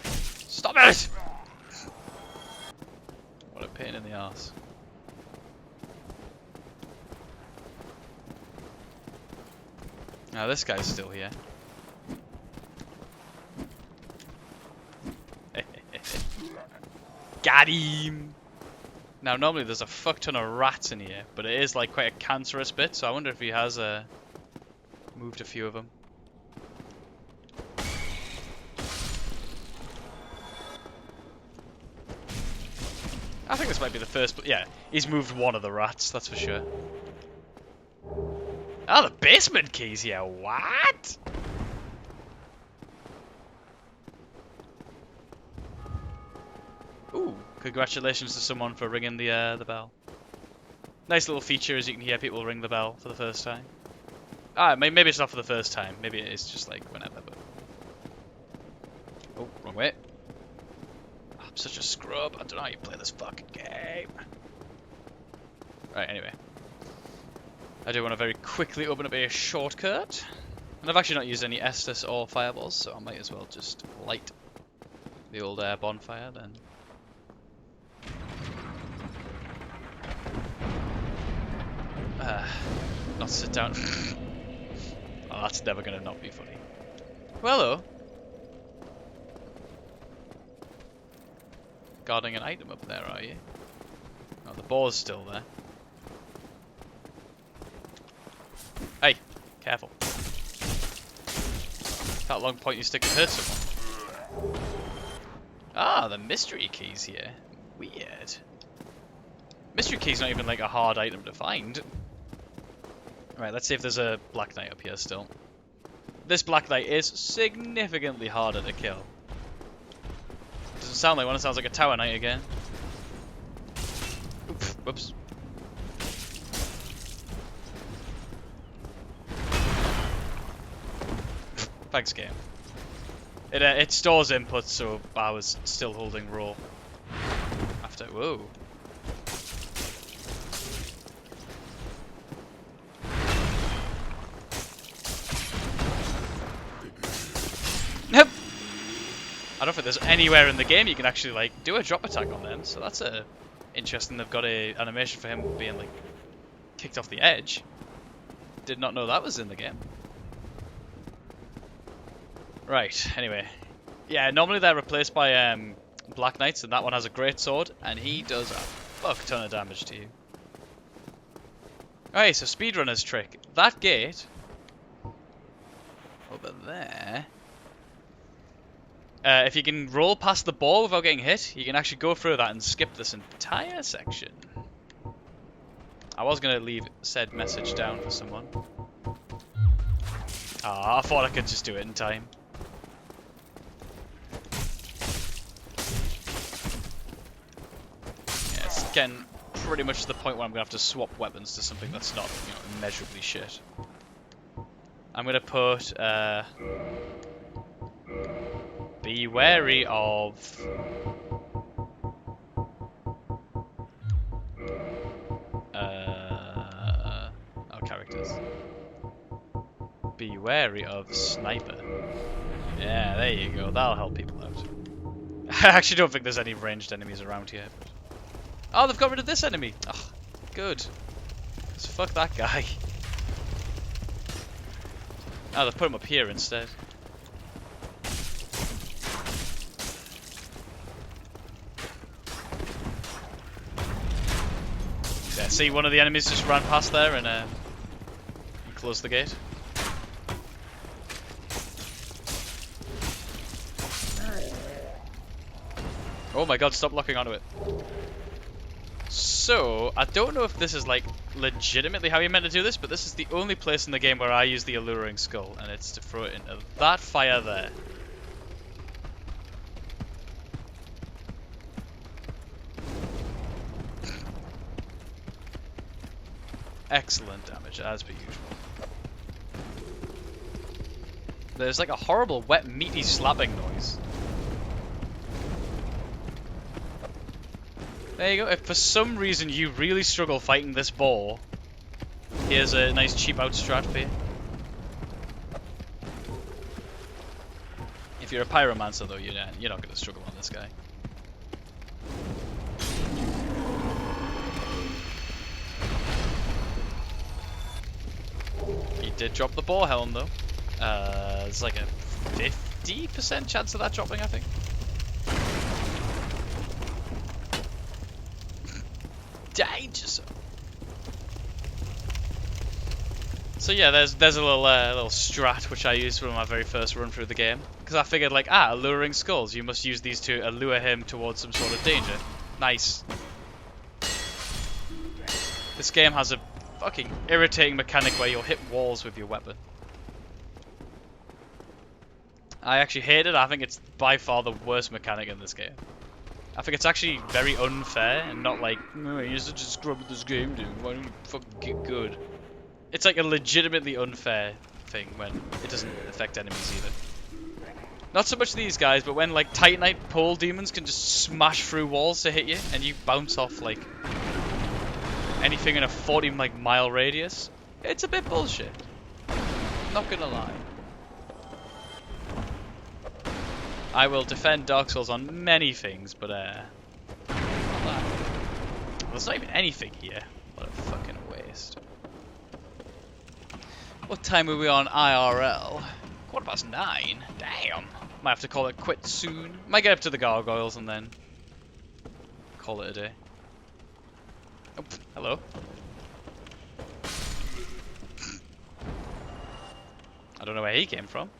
Stop it! What a pain in the arse. Now this guy's still here. Got him! Now normally there's a fuck ton of rats in here, but it is like quite a cancerous bit, so I wonder if he has moved a few of them. I think this might be the first, yeah, he's moved one of the rats, that's for sure. Oh, the basement key's here. What? Ooh, congratulations to someone for ringing the bell. Nice little feature, as you can hear people ring the bell for the first time. Ah, maybe it's not for the first time. Maybe it's just like whenever. But oh, wrong way. I'm such a scrub. I don't know how you play this fucking game. Right, anyway. I do want to very quickly open up a shortcut. And I've actually not used any Estus or fireballs, so I might as well just light the old bonfire then. Not sit down. Oh, that's never gonna not be funny. Well, hello. Guarding an item up there, are you? Oh, the boar's still there. Hey, careful. That long point you stick to hurt someone. Ah, the mystery key's here. Weird. Mystery key's not even like a hard item to find. Right, let's see if there's a Black Knight up here still. This Black Knight is significantly harder to kill. Doesn't sound like one, it sounds like a Tower Knight again. Oops, whoops. Thanks, game. It stores inputs, so I was still holding raw. After, whoa. Nope. I don't think there's anywhere in the game you can actually like do a drop attack on them, so that's interesting. They've got a animation for him being like kicked off the edge. Did not know that was in the game. Right, anyway. Yeah, normally they're replaced by Black Knights, and that one has a great sword, and he does a fuck ton of damage to you. Okay, so speedrunner's trick. That gate over there, if you can roll past the ball without getting hit, you can actually go through that and skip this entire section. I was going to leave said message down for someone. Ah, I thought I could just do it in time. Yeah, it's getting pretty much to the point where I'm going to have to swap weapons to something that's not, you know, immeasurably shit. I'm going to put, be wary of characters. Be wary of sniper. Yeah, there you go. That'll help people out. I actually don't think there's any ranged enemies around here. But... oh, they've got rid of this enemy. Oh, good. Because fuck that guy. Oh, they've put him up here instead. Yeah, see, one of the enemies just ran past there and closed the gate. Oh my god, stop locking onto it. So, I don't know if this is like legitimately how you're meant to do this, but this is the only place in the game where I use the alluring skull, and it's to throw it into that fire there. Excellent damage, as per usual. There's like a horrible wet meaty slapping noise. There you go. If for some reason you really struggle fighting this boar, here's a nice cheap out strat for you. If you're a pyromancer though, you're not going to struggle on this guy. He did drop the boar helm though. There's like a 50% chance of that dropping, I think. Danger zone. So yeah, there's a little strat which I used for my very first run through the game, because I figured like, alluring skulls, you must use these to allure him towards some sort of danger. Nice. This game has a fucking irritating mechanic where you'll hit walls with your weapon. I actually hate it. I think it's by far the worst mechanic in this game. I think it's actually very unfair and not like, no, you're such a scrub at this game, dude. Why don't you fucking get good? It's like a legitimately unfair thing when it doesn't affect enemies either. Not so much these guys, but when like Titanite pole demons can just smash through walls to hit you and you bounce off like anything in a 40 mile radius, it's a bit bullshit. Not gonna lie. I will defend Dark Souls on many things, but not that. There's not even anything here. What a fucking waste. What time are we on IRL? 9:15. Damn. Might have to call it quit soon. Might get up to the gargoyles and then call it a day. Oh, hello. I don't know where he came from.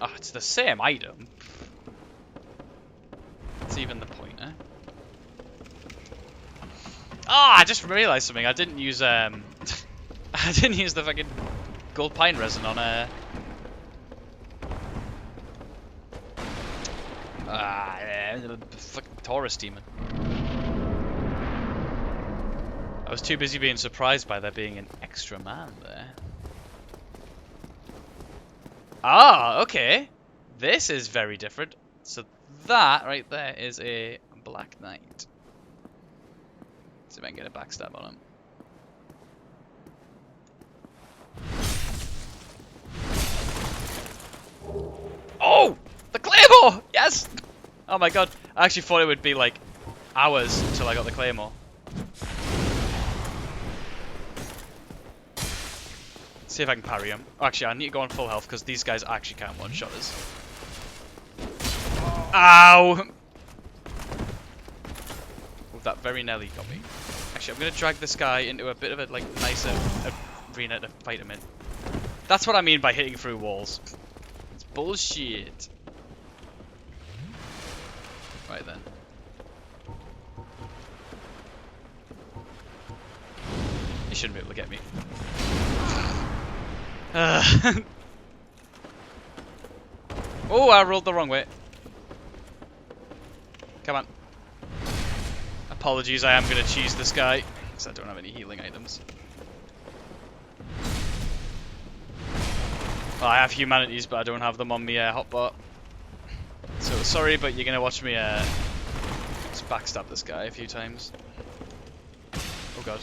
Oh, it's the same item. That's even the point, eh? Ah, I just realised something. I didn't use I didn't use the fucking gold pine resin on fucking Taurus demon. I was too busy being surprised by there being an extra man there. Ah, okay. This is very different. So that right there is a Black Knight. See if I can get a backstab on him. Oh! The Claymore! Yes! Oh my god. I actually thought it would be like hours until I got the Claymore. See if I can parry him. Oh, actually, I need to go on full health because these guys actually can't one-shot us. Ow! Oh, that very nearly got me. Actually, I'm going to drag this guy into a bit of a like nicer arena to fight him in. That's what I mean by hitting through walls. It's bullshit. Right then. You shouldn't be able to get me. Oh, I rolled the wrong way. Come on. Apologies, I am going to cheese this guy because I don't have any healing items. Well, I have humanities, but I don't have them on me hotbar. So sorry, but you're going to watch me just backstab this guy a few times. Oh god.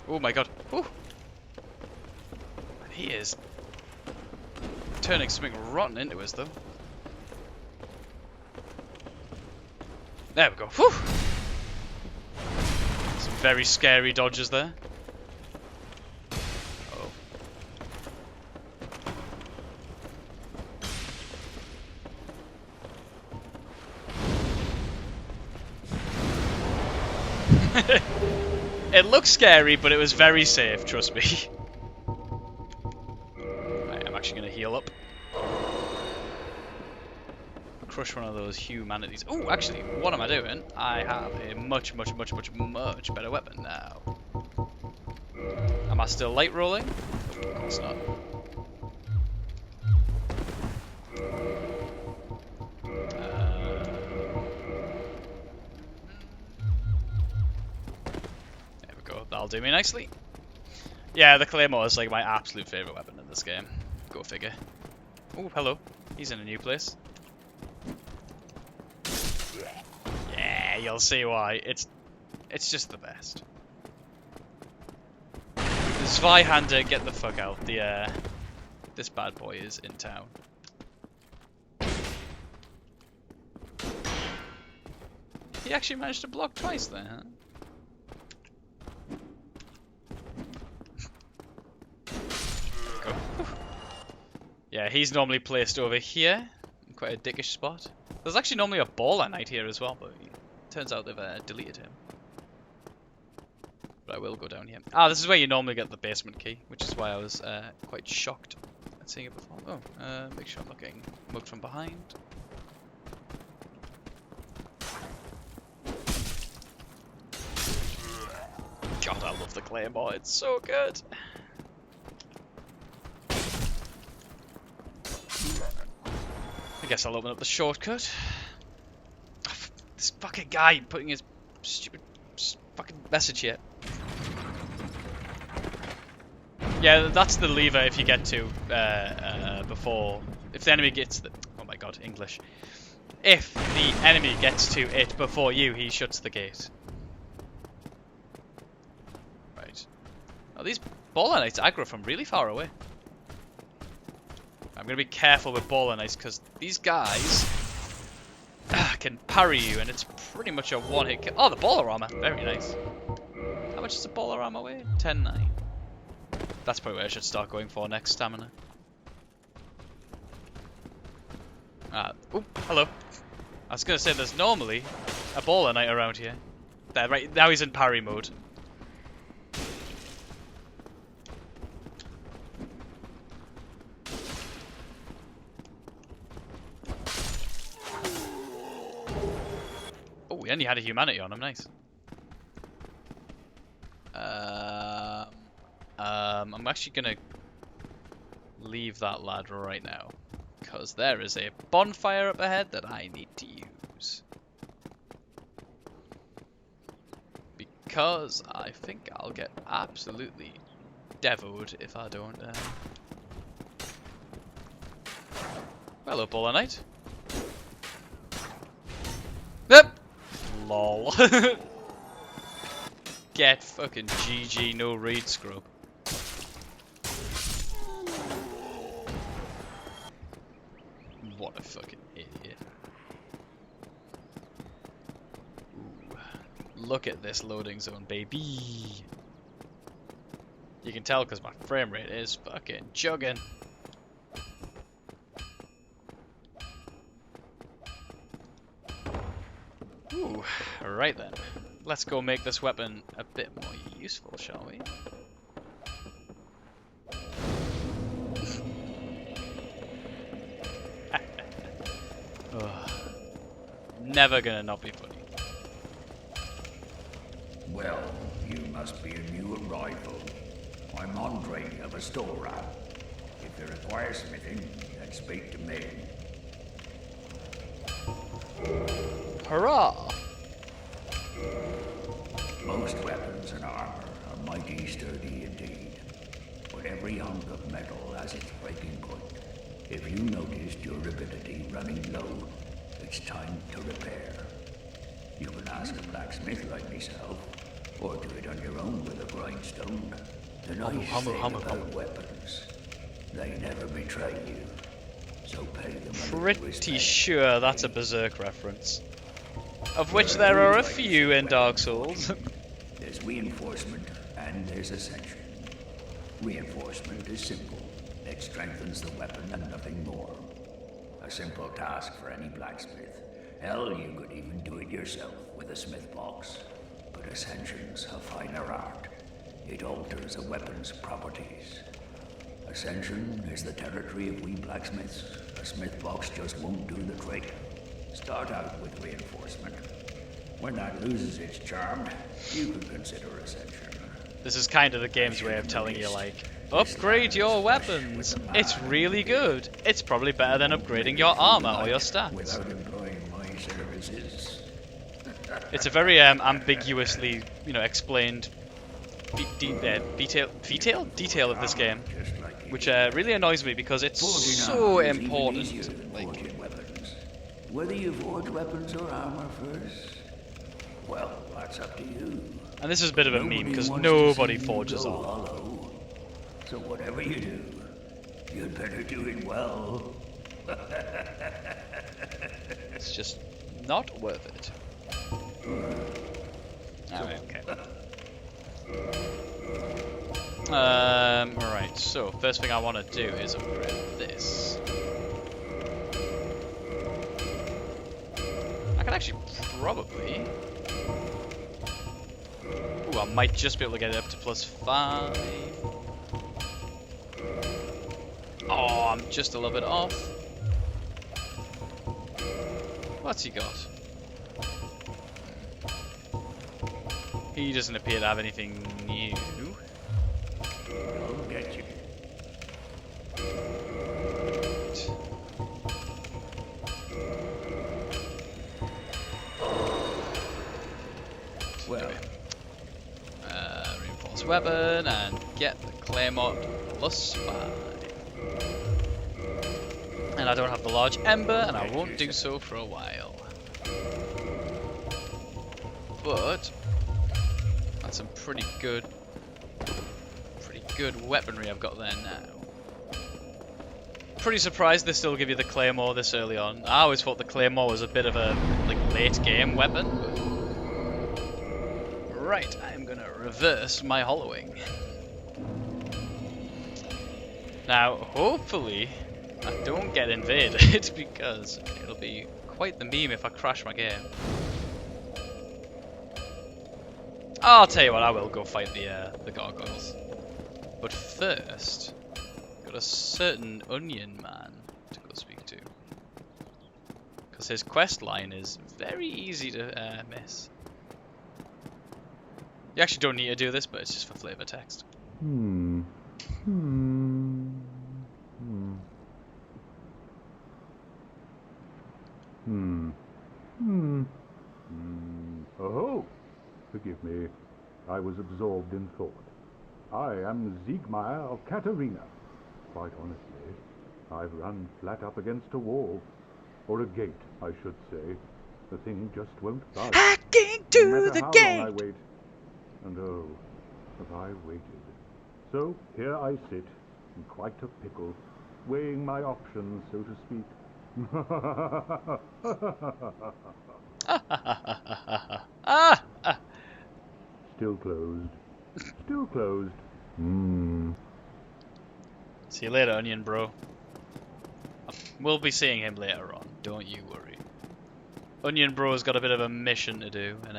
Oh my god. Ooh. And he is turning something rotten into us, though. There we go. Whew. Some very scary dodges there. Oh. It looks scary, but it was very safe, trust me. Right, I'm actually going to heal up. Crush one of those humanities. Oh, actually, what am I doing? I have a much better weapon now. Am I still light rolling? Of course not. That'll do me nicely. Yeah, the Claymore is like my absolute favourite weapon in this game. Go figure. Oh, hello. He's in a new place. Yeah, you'll see why. It's just the best. Zweihander, get the fuck out. This bad boy is in town. He actually managed to block twice there, huh? Yeah, he's normally placed over here, in quite a dickish spot. There's actually normally a baller knight here as well, but it turns out they've deleted him. But I will go down here. Ah, this is where you normally get the basement key, which is why I was quite shocked seeing it before. Oh, make sure I'm not getting mugged from behind. God, I love the claymore. It's so good. I guess I'll open up the shortcut. Oh, this fucking guy putting his stupid fucking message here. Yeah, that's the lever if you get to before. If the enemy gets the. Oh my god, English. If the enemy gets to it before you, he shuts the gate. Right. Oh, these baller knights aggro from really far away. I'm gonna be careful with baller knights because these guys can parry you, and it's pretty much a one-hit kill. Oh, the baller armor, very nice. How much does the baller armor weigh? 10.9. That's probably what I should start going for next, stamina. Oh, hello. I was gonna say there's normally a baller knight around here. There, right now he's in parry mode. Oh, and he had a humanity on him, nice. I'm actually gonna leave that lad right now, because there is a bonfire up ahead that I need to use. Because I think I'll get absolutely devoed if I don't. Hello, baller knight. Yep. Lol. Get fucking GG, no raid scrub. What a fucking idiot. Ooh. Look at this loading zone, baby. You can tell because my frame rate is fucking chugging. Ooh, right then. Let's go make this weapon a bit more useful, shall we? Never gonna not be funny. Well, you must be a new arrival. I'm Andre of Astora. If you require smithing, then speak to me. Hurrah! Most weapons and armor are mighty sturdy indeed, but every hunk of metal has its breaking point. If you notice your rapidity running low, it's time to repair. You can ask a blacksmith like myself, or do it on your own with a grindstone. The nice thing about weapons, they never betray you, so pay them a little Pretty respect. sure that's a Berserk reference. Of which there are a few in Dark Souls. There's reinforcement and there's ascension. Reinforcement is simple. It strengthens the weapon and nothing more. A simple task for any blacksmith. Hell, you could even do it yourself with a smith box. But ascension's a finer art. It alters a weapon's properties. Ascension is the territory of we blacksmiths. A smith box just won't do the trick. Start out with reinforcement. When that loses its charm, you could consider ascension. This is kind of the game's way of telling you, like, upgrade your weapons. It's really good. It's probably better than upgrading your armor or your stats. Without employing my services. It's a very ambiguously, explained detail of this game, which really annoys me because it's so important. Like, whether you forge weapons or armor first, well, that's up to you. and this is a bit of a meme because nobody forges armor. Hollow. So whatever you do, you'd better do it well. It's just not worth it. Alright, okay. Alright, so first thing I want to do is upgrade this. I can actually probably... Ooh, I might just be able to get it up to +5. Oh, Oh, I'm just a little bit off. What's he got? He doesn't appear to have anything new. I'll get you. Well, reinforced weapon and get the claymore +5. And I don't have the large ember, and I won't do so for a while. But that's some pretty good weaponry I've got there now. Pretty surprised they still give you the claymore this early on. I always thought the claymore was a bit of a late game weapon. But... Right, I'm gonna reverse my hollowing. Now, hopefully, I don't get invaded because it'll be quite the meme if I crash my game. I'll tell you what, I will go fight the gargoyles. But first, got a certain onion man to go speak to. Because his quest line is very easy to miss. You actually don't need to do this, but it's just for flavor text. Oh, forgive me. I was absorbed in thought. I am Siegmeyer of Katarina. Quite honestly, I've run flat up against a wall. Or a gate, I should say. The thing just won't budge. Hacking to no matter the how gate! long I wait. And oh, have I waited. So here I sit, in quite a pickle, weighing my options, so to speak. Still closed. Still closed. See you later, Onion Bro. We'll be seeing him later on, don't you worry. Onion Bro's got a bit of a mission to do, and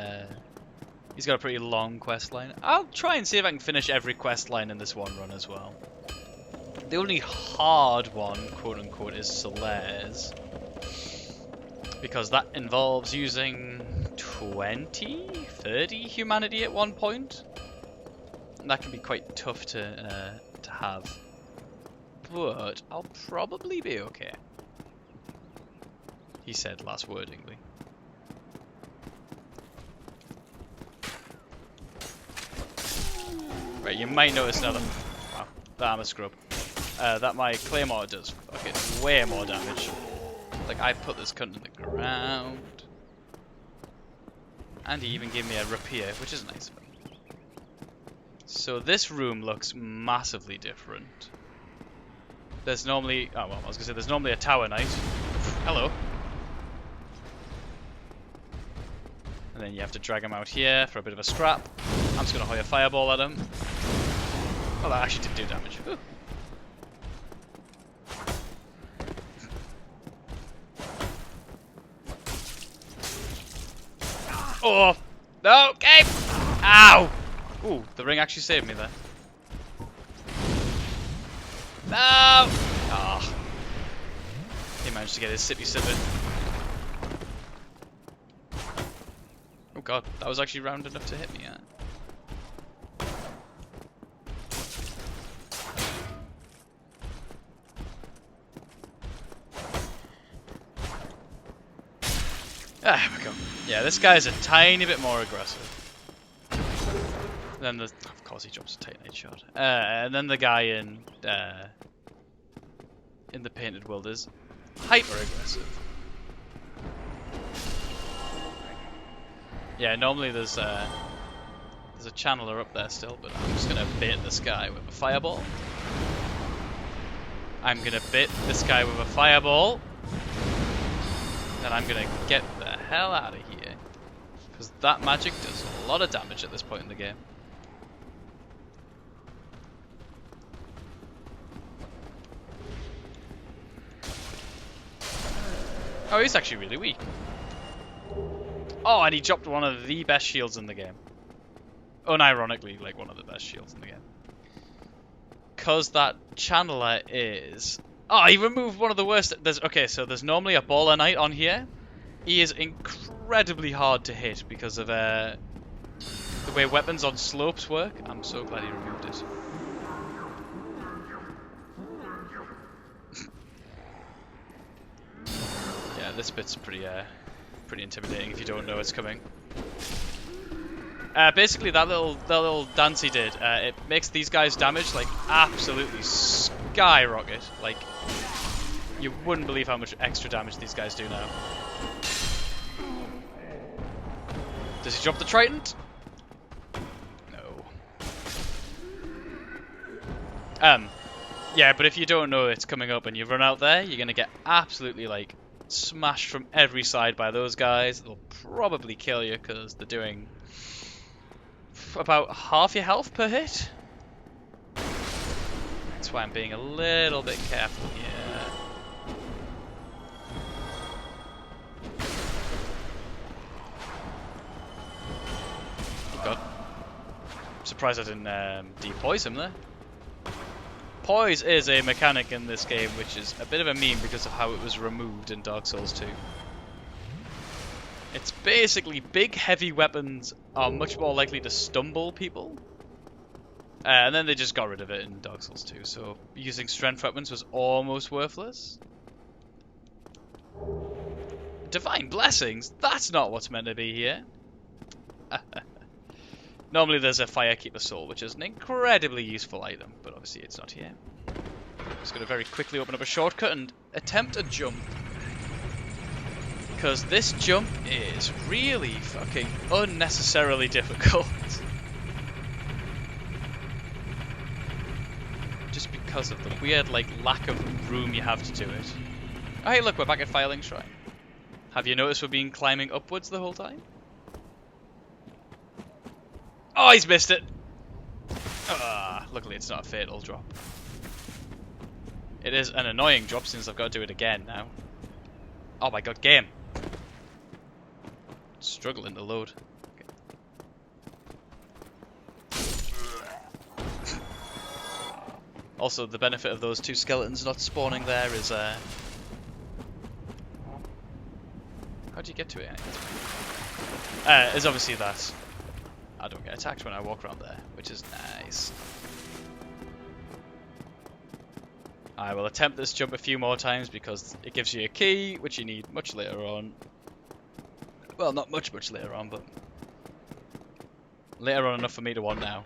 he's got a pretty long quest line. I'll try and see if I can finish every quest line in this one run as well. The only hard one, quote unquote, is Solaires. Because that involves using 20, 30 humanity at one point. And that can be quite tough to have. But I'll probably be okay. He said last wordingly. Right, you might notice now that... Wow, that I'm a scrub. That my claymore does fucking way more damage. Like, I put this cunt in the ground. And he even gave me a rapier, which is nice of him. So this room looks massively different. There's normally... Oh, well, I was going to say, there's normally a tower knight. Hello. And then you have to drag him out here for a bit of a scrap. I'm just going to hoy a fireball at him. Well, that actually did do damage. Ooh. Oh! No! Okay! Ow! Ooh, the ring actually saved me there. No! Ah. He managed to get his sippy sip in. Oh god, that was actually round enough to hit me, yeah. Ah, there we go. Yeah, this guy's a tiny bit more aggressive. Then the, of course he drops a Titanite shot. And then the guy in the Painted World is hyper aggressive. Yeah, normally there's a channeler up there still, but I'm just gonna bait this guy with a fireball. I'm gonna bait this guy with a fireball. Then I'm gonna get the hell out of here. Because that magic does a lot of damage at this point in the game. Oh, he's actually really weak. Oh, and he dropped one of the best shields in the game. Unironically, like one of the best shields in the game. Because that channeler is Oh, he removed one of the worst. So there's normally a baller knight on here. He is incredibly hard to hit because of the way weapons on slopes work. I'm so glad he removed it. Yeah, this bit's pretty intimidating if you don't know it's coming. Basically, that little dance he did, it makes these guys' damage like absolutely skyrocket. Like, you wouldn't believe how much extra damage these guys do now. Does he drop the trident? No. Yeah, but if you don't know it's coming up and you run out there, you're gonna get absolutely like smashed from every side by those guys. They'll probably kill you because they're doing about half your health per hit. That's why I'm being a little bit careful here. Oh god. I'm surprised I didn't depoise him there. Poise is a mechanic in this game which is a bit of a meme because of how it was removed in Dark Souls 2. It's basically big heavy weapons are much more likely to stumble people. And then they just got rid of it in Dark Souls 2, so using strength weapons was almost worthless. Divine Blessings? That's not what's meant to be here. Normally there's a Firekeeper Soul, which is an incredibly useful item, but obviously it's not here. I'm just going to very quickly open up a shortcut and attempt a jump. Because this jump is really fucking unnecessarily difficult. Just because of the weird, like, lack of room you have to do it. Oh, hey, look, we're back at Filing Shrine. Have you noticed we've been climbing upwards the whole time? Oh, he's missed it! Ah, luckily it's not a fatal drop. It is an annoying drop since I've got to do it again now. Oh my god, game! Struggling to load. Okay. Also, the benefit of those two skeletons not spawning there is how do you get to it? Is obviously that I don't get attacked when I walk around there, which is nice. I will attempt this jump a few more times because it gives you a key, which you need much later on. Well, not much later on, but later on enough for me to want now.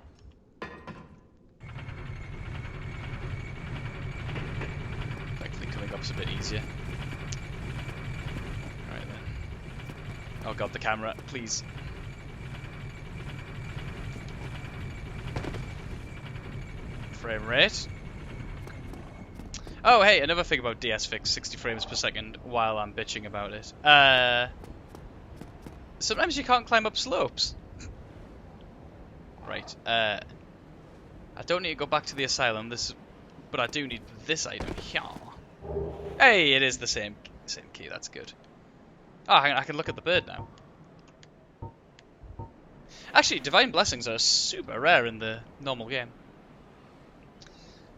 Thankfully coming up's a bit easier. Alright then. Oh god, the camera, please. Frame rate. Oh hey, another thing about DS Fix 60 frames per second while I'm bitching about it. Sometimes you can't climb up slopes. Right, I don't need to go back to the asylum, but I do need this item here. Hey, it is the same key, that's good. Oh, I can look at the bird now. Actually, Divine Blessings are super rare in the normal game.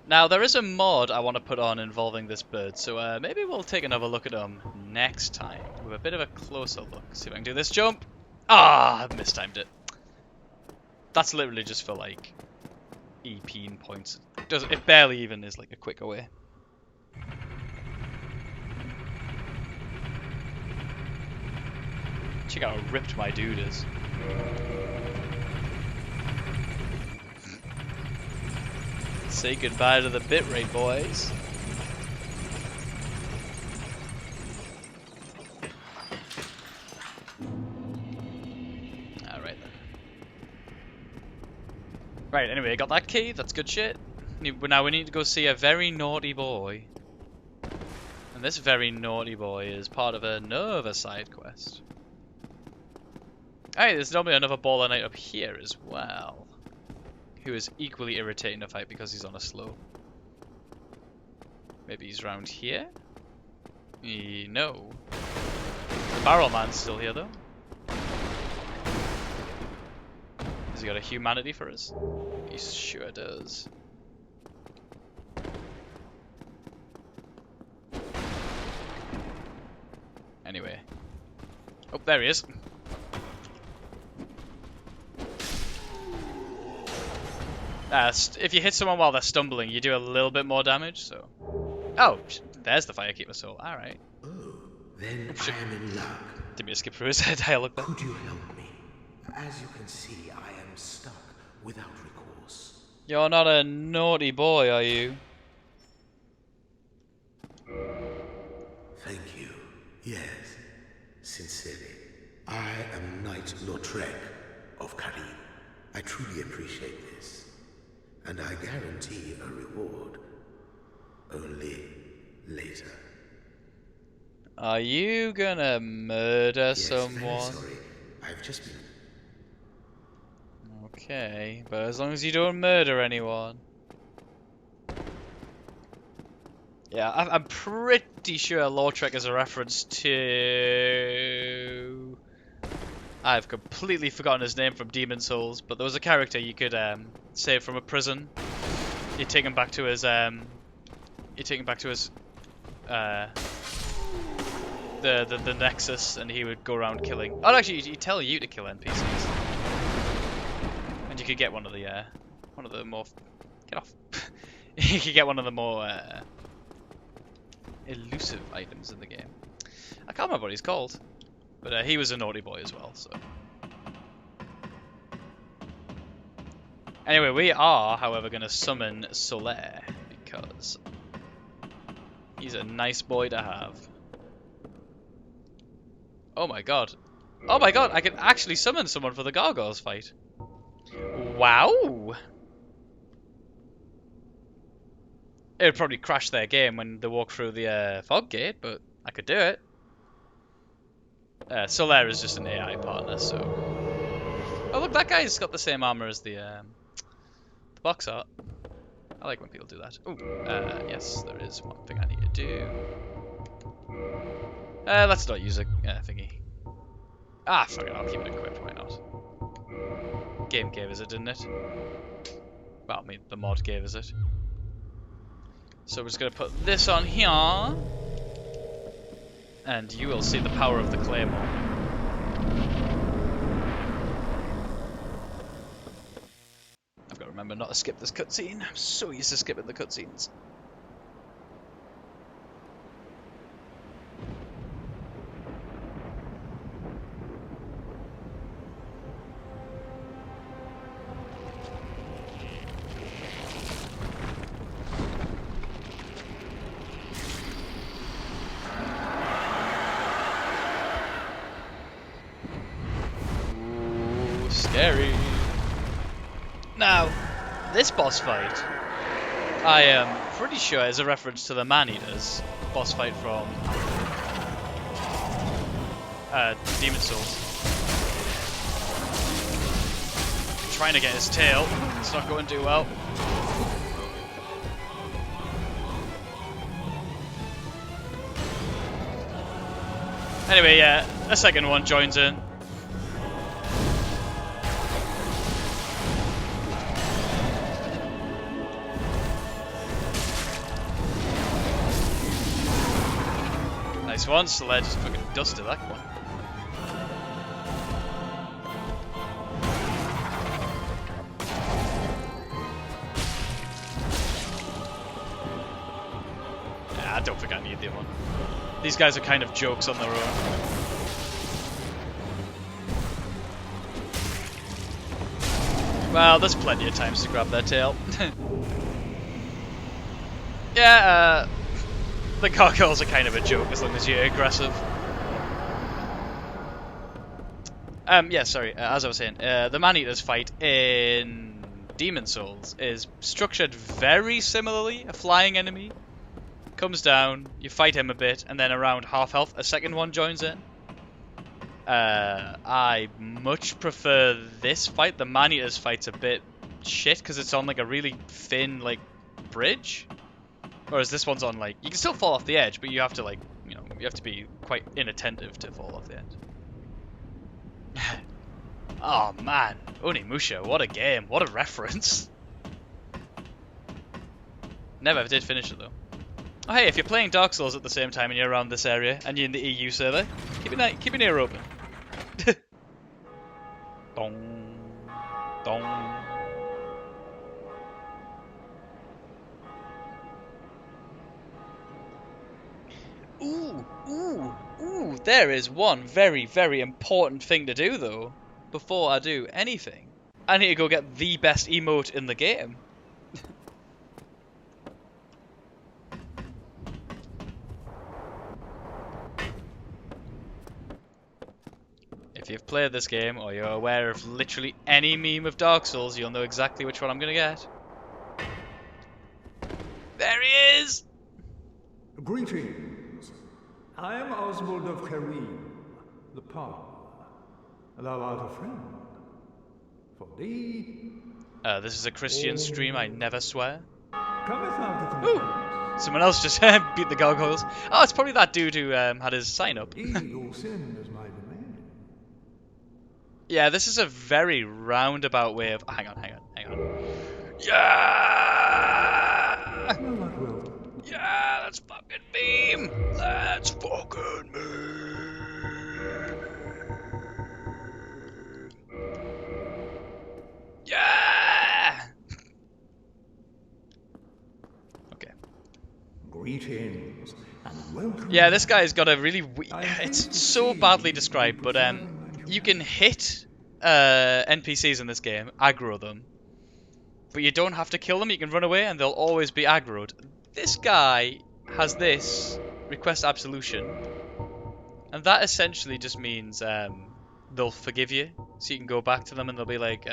Now, there is a mod I want to put on involving this bird, so maybe we'll take another look at them next time with a bit of a closer look. See if I can do this jump. Ah, I've mistimed it. That's literally just for, like, EP points. It barely even is, like, a quicker way. Check out how ripped my dude is. Say goodbye to the bitrate, boys. Alright then. Right, anyway, I got that key. That's good shit. Now we need to go see a very naughty boy. And this very naughty boy is part of another side quest. Hey, there's normally another baller knight up here as well, who is equally irritating to fight because he's on a slope. Maybe he's around here? No. The barrel man's still here though. Has he got a humanity for us? He sure does. anyway. Oh, there he is. If you hit someone while they're stumbling, you do a little bit more damage, so... Oh, there's the Firekeeper soul. Alright. Oh, then I am in luck. Didn't mean to skip through his dialogue there. Could you help me? As you can see, I am stuck without recourse. You're not a naughty boy, are you? Thank you. Yes, sincerely. I am Knight Lautrec of Karim. I truly appreciate this. And I guarantee a reward. Only later. Are you gonna murder someone? Very sorry. I've just been... Okay, but as long as you don't murder anyone. Yeah, I'm pretty sure Lautrec is a reference to... I've completely forgotten his name from Demon Souls, but there was a character you could save from a prison. You take him back to his the Nexus, and he would go around killing. Oh, actually, he'd tell you to kill NPCs, and you could get one of the more get off. You could get one of the more elusive items in the game. I can't remember what he's called, but he was a naughty boy as well. So anyway, we are, however, going to summon Solaire because he's a nice boy to have. Oh my god. Oh my god, I can actually summon someone for the Gargoyles fight. Wow! It would probably crash their game when they walk through the fog gate, but I could do it. Solaire is just an AI partner, so... Oh look, that guy's got the same armor as the box art. I like when people do that. Oh, yes, there is one thing I need to do. Let's not use a thingy. Ah, fuck it, I'll keep it equipped, why not? Game gave us it, didn't it? Well, I mean, the mod gave us it. So we're just going to put this on here. And you will see the power of the Claymore. I've got to remember not to skip this cutscene. I'm so used to skipping the cutscenes. Scary. Now, this boss fight, I am pretty sure is a reference to the Man-Eaters boss fight from Demon Souls. Trying to get his tail, it's not going too well. Anyway, yeah, a second one joins in. Nice one, Solaire just fucking dusted that one. Yeah, I don't think I need the other one. These guys are kind of jokes on their own. Well, there's plenty of times to grab their tail. Yeah, the gargoyles are kind of a joke as long as you're aggressive. Yeah, sorry, as I was saying, the Man-Eaters fight in Demon Souls is structured very similarly. A flying enemy comes down, you fight him a bit, and then around half health, a second one joins in. I much prefer this fight. The Man-Eaters fight's a bit shit because it's on like a really thin like bridge. Whereas this one's on like, you can still fall off the edge, but you have to like, you know, you have to be quite inattentive to fall off the edge. Oh man, Onimusha, what a game, what a reference. Never did finish it though. Oh hey, if you're playing Dark Souls at the same time and you're around this area and you're in the EU server, keep your ear open. Dong, dong. Ooh, there is one very, very important thing to do though, before I do anything. I need to go get the best emote in the game. If you've played this game, or you're aware of literally any meme of Dark Souls, you'll know exactly which one I'm gonna get. There he is! Greetings. I am Oswald of Kareem, the Palmer. Thou art a friend. For thee... This is a Christian stream, I never swear. cometh out of Ooh! Someone else just beat the gargoyles. Oh, it's probably that dude who had his sign up. Ye who sin is my demand. Yeah, this is a very roundabout way of... Hang on. Yeah! Well, that will. Yeah, let's fucking meme! Let's fucking meme! Yeah! Okay. Greetings and welcome. Yeah, this guy's got a really... It's so badly described, but you can hit NPCs in this game, aggro them. But you don't have to kill them, you can run away and they'll always be aggroed. This guy has this, request absolution, and that essentially just means they'll forgive you, so you can go back to them and they'll be like,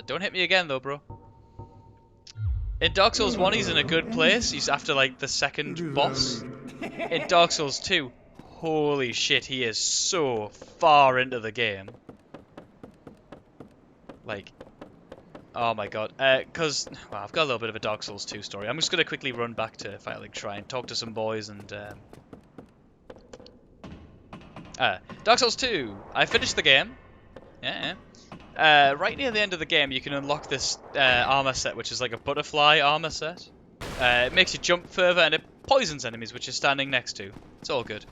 don't hit me again though, bro. In Dark Souls 1 he's in a good place, he's after like the second boss. In Dark Souls 2, holy shit, he is so far into the game. Like, oh my god, because well, I've got a little bit of a Dark Souls 2 story. I'm just going to quickly run back to Firelink Shrine, talk to some boys, and Dark Souls 2, I finished the game. Yeah. Right near the end of the game you can unlock this armor set, which is like a butterfly armor set. It makes you jump further and it poisons enemies which you're standing next to. It's all good.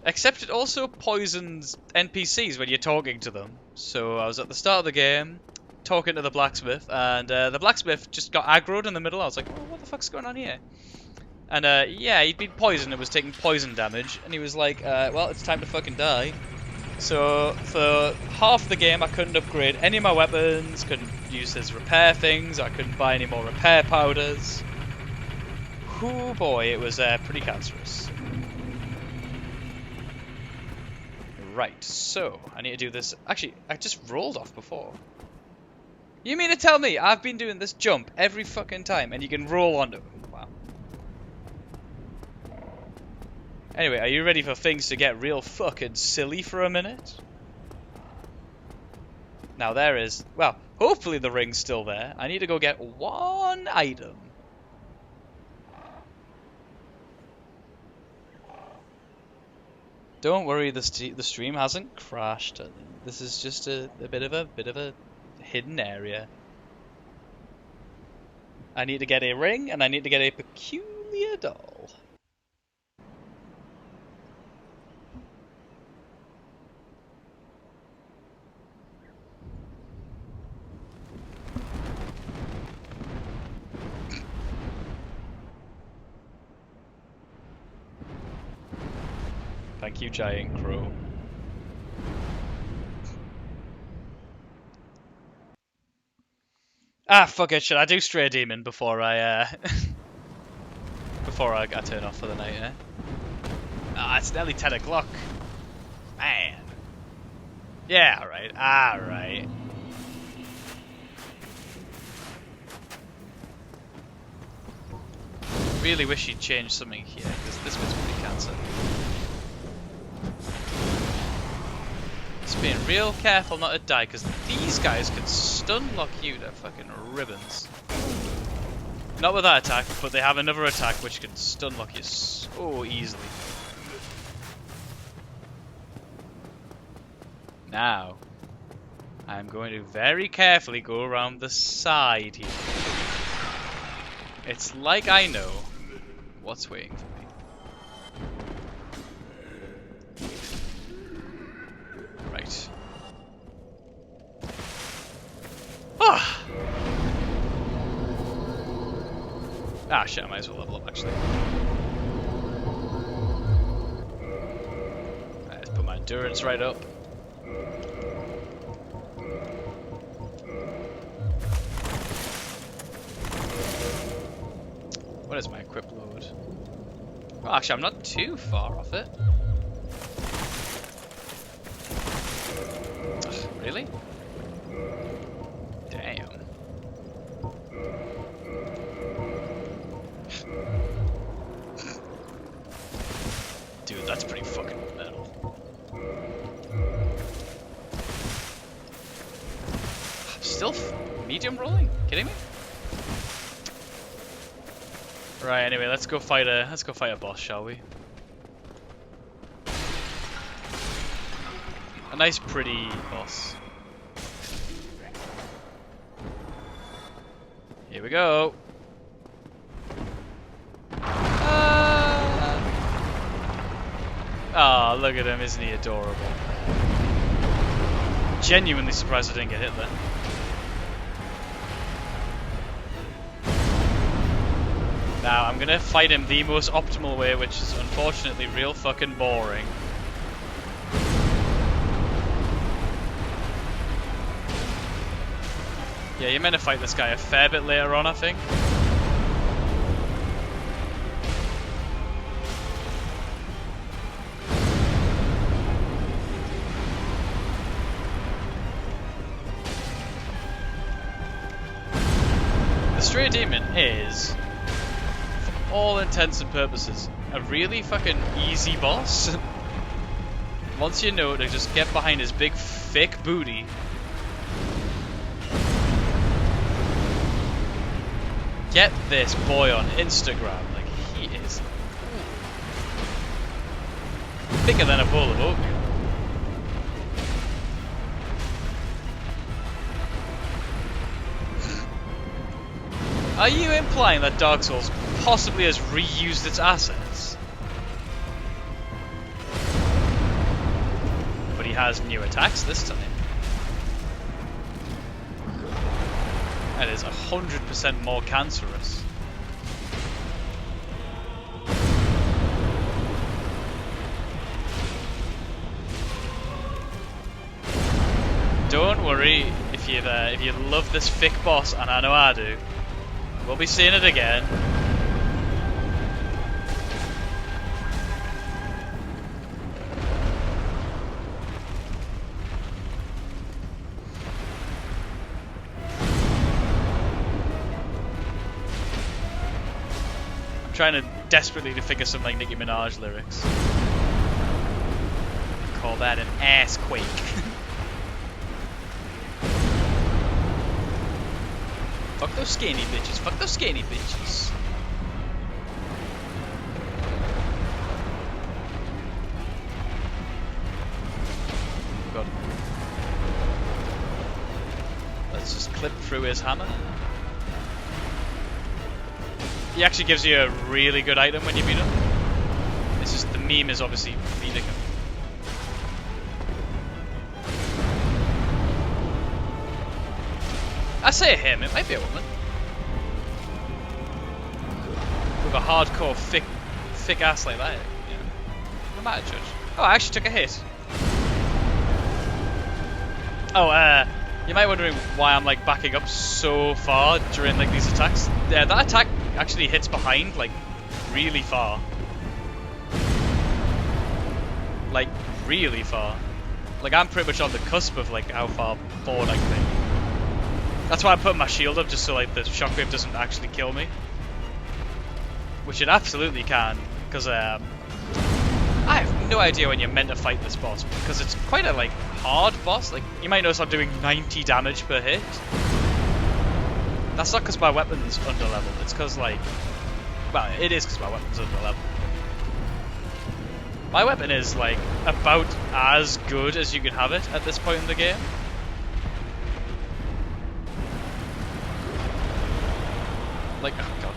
Except it also poisons NPCs when you're talking to them. So I was at the start of the game, talking to the blacksmith, and the blacksmith just got aggroed in the middle. I was like, oh, what the fuck's going on here? And yeah, he'd been poisoned and was taking poison damage, and he was like, well, it's time to fucking die. So for half the game I couldn't upgrade any of my weapons, couldn't use his repair things, I couldn't buy any more repair powders. Oh boy, it was pretty cancerous. Right, so I need to do this. Actually, I just rolled off before. You mean to tell me I've been doing this jump every fucking time and you can roll onto it? Wow. Anyway, are you ready for things to get real fucking silly for a minute? Now there is, well, hopefully the ring's still there. I need to go get one item. Don't worry, the stream hasn't crashed. This is just a bit of a hidden area. I need to get a ring and I need to get a peculiar doll. Thank you, Giant Crow. Ah, fuck it. Should I do Stray Demon before I before I turn off for the night? Eh? Ah, it's nearly 10 o'clock. Man. Yeah, alright. Alright. Really wish you'd change something here, because this bit's pretty cancer. Just being real careful not to die, because these guys can stun lock you to fucking ribbons. Not with that attack, but they have another attack which can stun lock you so easily. Now, I'm going to very carefully go around the side here. It's like I know What's waiting for me? Right. Ah! Ah, shit, I might as well level up, actually. Right, let's put my endurance right up. What is my equip load? Oh, actually, I'm not too far off it. Ugh, really? Damn. Dude, that's pretty fucking metal. Still medium rolling? Kidding me? Right, anyway, let's go fight a boss, shall we? A nice pretty boss. Here we go. Ah, oh, look at him, isn't he adorable? Genuinely surprised I didn't get hit there. Now, I'm gonna fight him the most optimal way, which is unfortunately real fucking boring. Yeah, you're meant to fight this guy a fair bit later on, I think. The Stray Demon is, for all intents and purposes, a really fucking easy boss. Once you know to just get behind his big thick booty. Get this boy on Instagram, like he is bigger than a bowl of oatmeal. Are you implying that Dark Souls possibly has reused its assets? But he has new attacks this time. That is 100% more cancerous. Don't worry if you love this thick boss, and I know I do. We'll be seeing it again. Trying to desperately to figure some like Nicki Minaj lyrics. Call that an ass quake. Fuck those skinny bitches. Fuck those skinny bitches. God. Let's just clip through his hammer. He actually gives you a really good item when you beat him. It's just the meme is obviously beating him. I say him, it might be a woman. With a hardcore thick ass like that, yeah. No matter, judge. Oh, I actually took a hit. Oh, you might be wondering why I'm like backing up so far during like these attacks. Yeah, that attack actually hits behind like really far. Like really far. Like I'm pretty much on the cusp of like how far forward I can be. That's why I put my shield up, just so like the shockwave doesn't actually kill me. Which it absolutely can, because I have no idea when you're meant to fight this boss, because it's quite a like hard boss. Like you might notice I'm doing 90 damage per hit. That's not because my weapon's under level. It's because like, well, it is because my weapon's under level. My weapon is like about as good as you can have it at this point in the game. Like, oh god.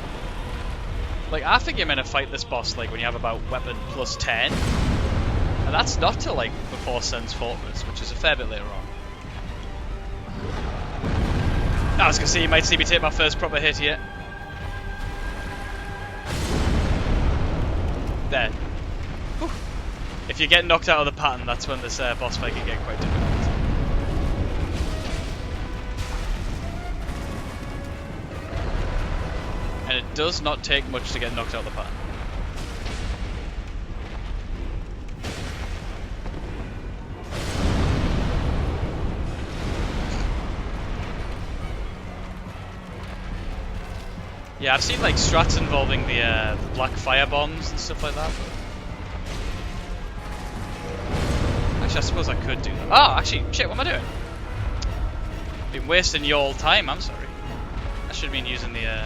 Like, I think you're meant to fight this boss, like, when you have about weapon plus 10. And that's not till, like, before Sen's Fortress, which is a fair bit later on. I was gonna say, you might see me take my first proper hit here. There. Whew. If you get knocked out of the pattern, that's when this boss fight can get quite difficult. And it does not take much to get knocked out of the pattern. Yeah, I've seen like strats involving the black fire bombs and stuff like that. But... Actually, I suppose I could do that. Oh, actually, shit, what am I doing? Been wasting your time, I'm sorry. I should have been using the...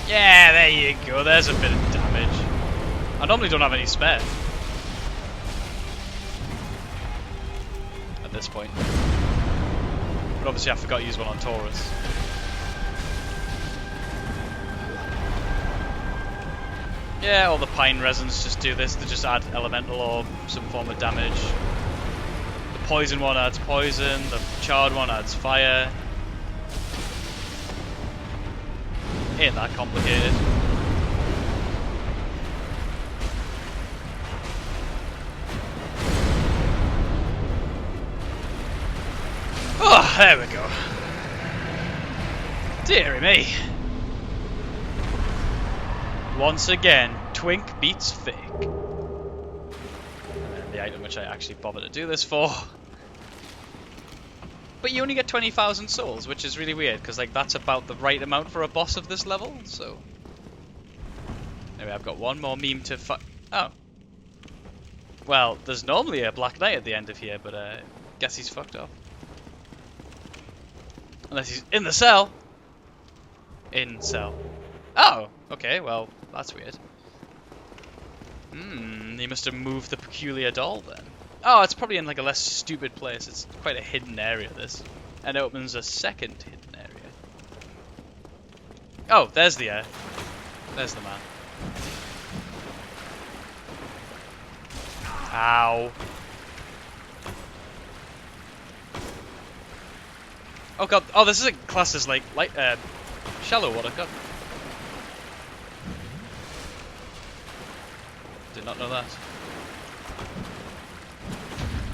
Yeah, there you go, there's a bit of damage. I normally don't have any spare. At this point. But obviously I forgot to use one on Taurus. Yeah, all the pine resins just do this, they just add elemental or some form of damage. The poison one adds poison, the charred one adds fire. Ain't that complicated. Oh, there we go. Deary me. Once again, Twink beats Fig. And then the item which I actually bothered to do this for. But you only get 20,000 souls, which is really weird, because like that's about the right amount for a boss of this level, so... Anyway, I've got one more meme to oh. Well, there's normally a Black Knight at the end of here, but guess he's fucked up. Unless he's in the cell! In cell. Oh! Okay, well, that's weird. He must have moved the peculiar doll then. Oh, it's probably in like a less stupid place. It's quite a hidden area, this. And it opens a second hidden area. Oh, there's the man. Ow. Oh god, oh this is a class as like shallow water, god. Did not know that.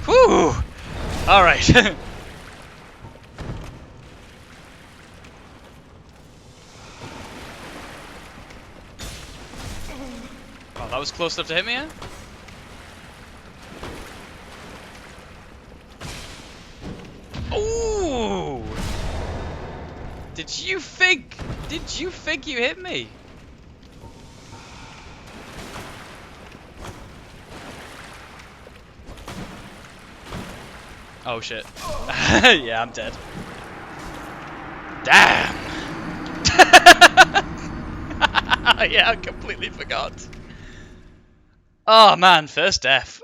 Whew! Alright. Oh, that was close enough to hit me, yeah? Ooh! Did you think you hit me? Oh shit. Yeah, I'm dead. Damn! Yeah, I completely forgot. Oh man, first death.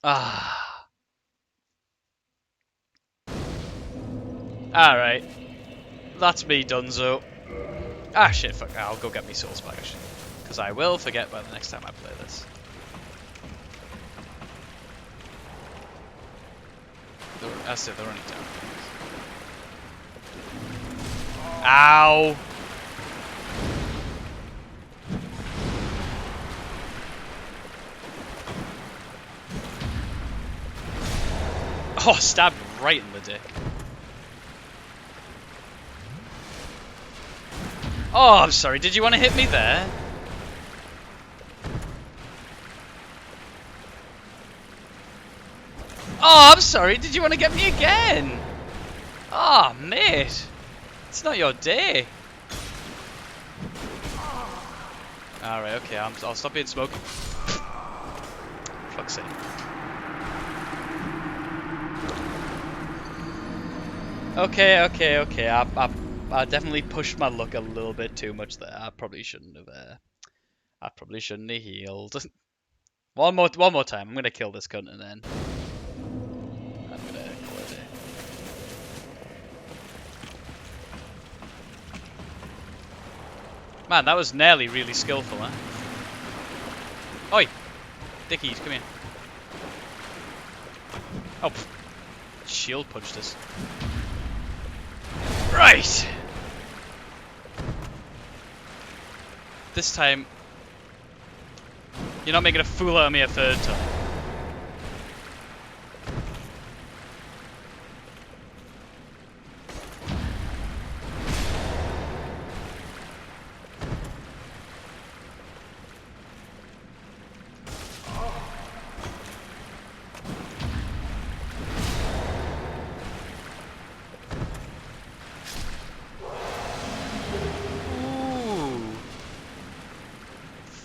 Ah. Alright. That's me donezo. Ah shit, fuck. I'll go get me souls back actually. Because I will forget by the next time I play this. I said they're running down. Ow! Oh, stabbed right in the dick. Oh, I'm sorry. Did you want to hit me there? Oh, I'm sorry. Did you want to get me again? Oh, mate. It's not your day. Alright, okay. I'll stop being smoky. Fuck's sake. Okay. I definitely pushed my luck a little bit too much there. I probably shouldn't have healed. One more time. I'm gonna kill this cunt and then I'm gonna Man, that was nearly really skillful, huh? Oi! Dickies, come here. Oh, pff. Shield punched us. Right! This time, you're not making a fool out of me a third time.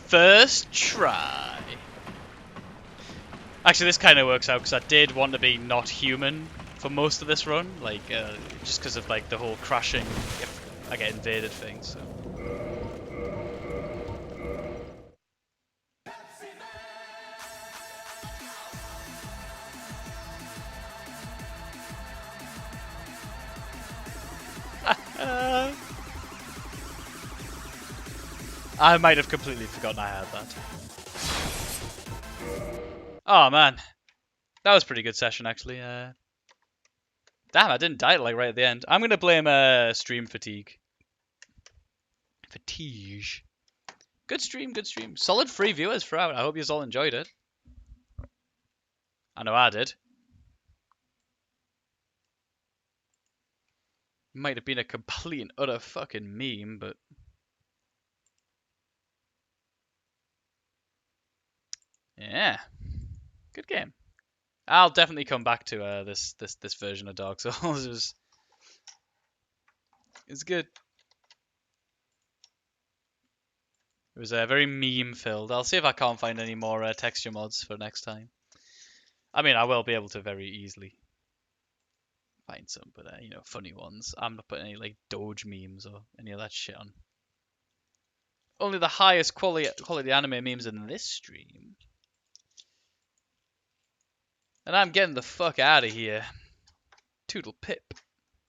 First try. Actually, this kind of works out because I did want to be not human for most of this run, like just because of like the whole crashing if I get invaded thing. So. I might have completely forgotten I had that. Oh man, that was a pretty good session actually. Damn, I didn't die like right at the end. I'm gonna blame stream fatigue. Fatigue. Good stream, good stream. Solid 3 viewers throughout. I hope you all enjoyed it. I know I did. Might have been a complete and utter fucking meme, but yeah, good game. I'll definitely come back to this version of Dark Souls. It's good. It was very meme filled. I'll see if I can't find any more texture mods for next time. I mean, I will be able to very easily find some, but you know, funny ones. I'm not putting any like Doge memes or any of that shit on. Only the highest quality anime memes in this stream. And I'm getting the fuck out of here. Toodle pip.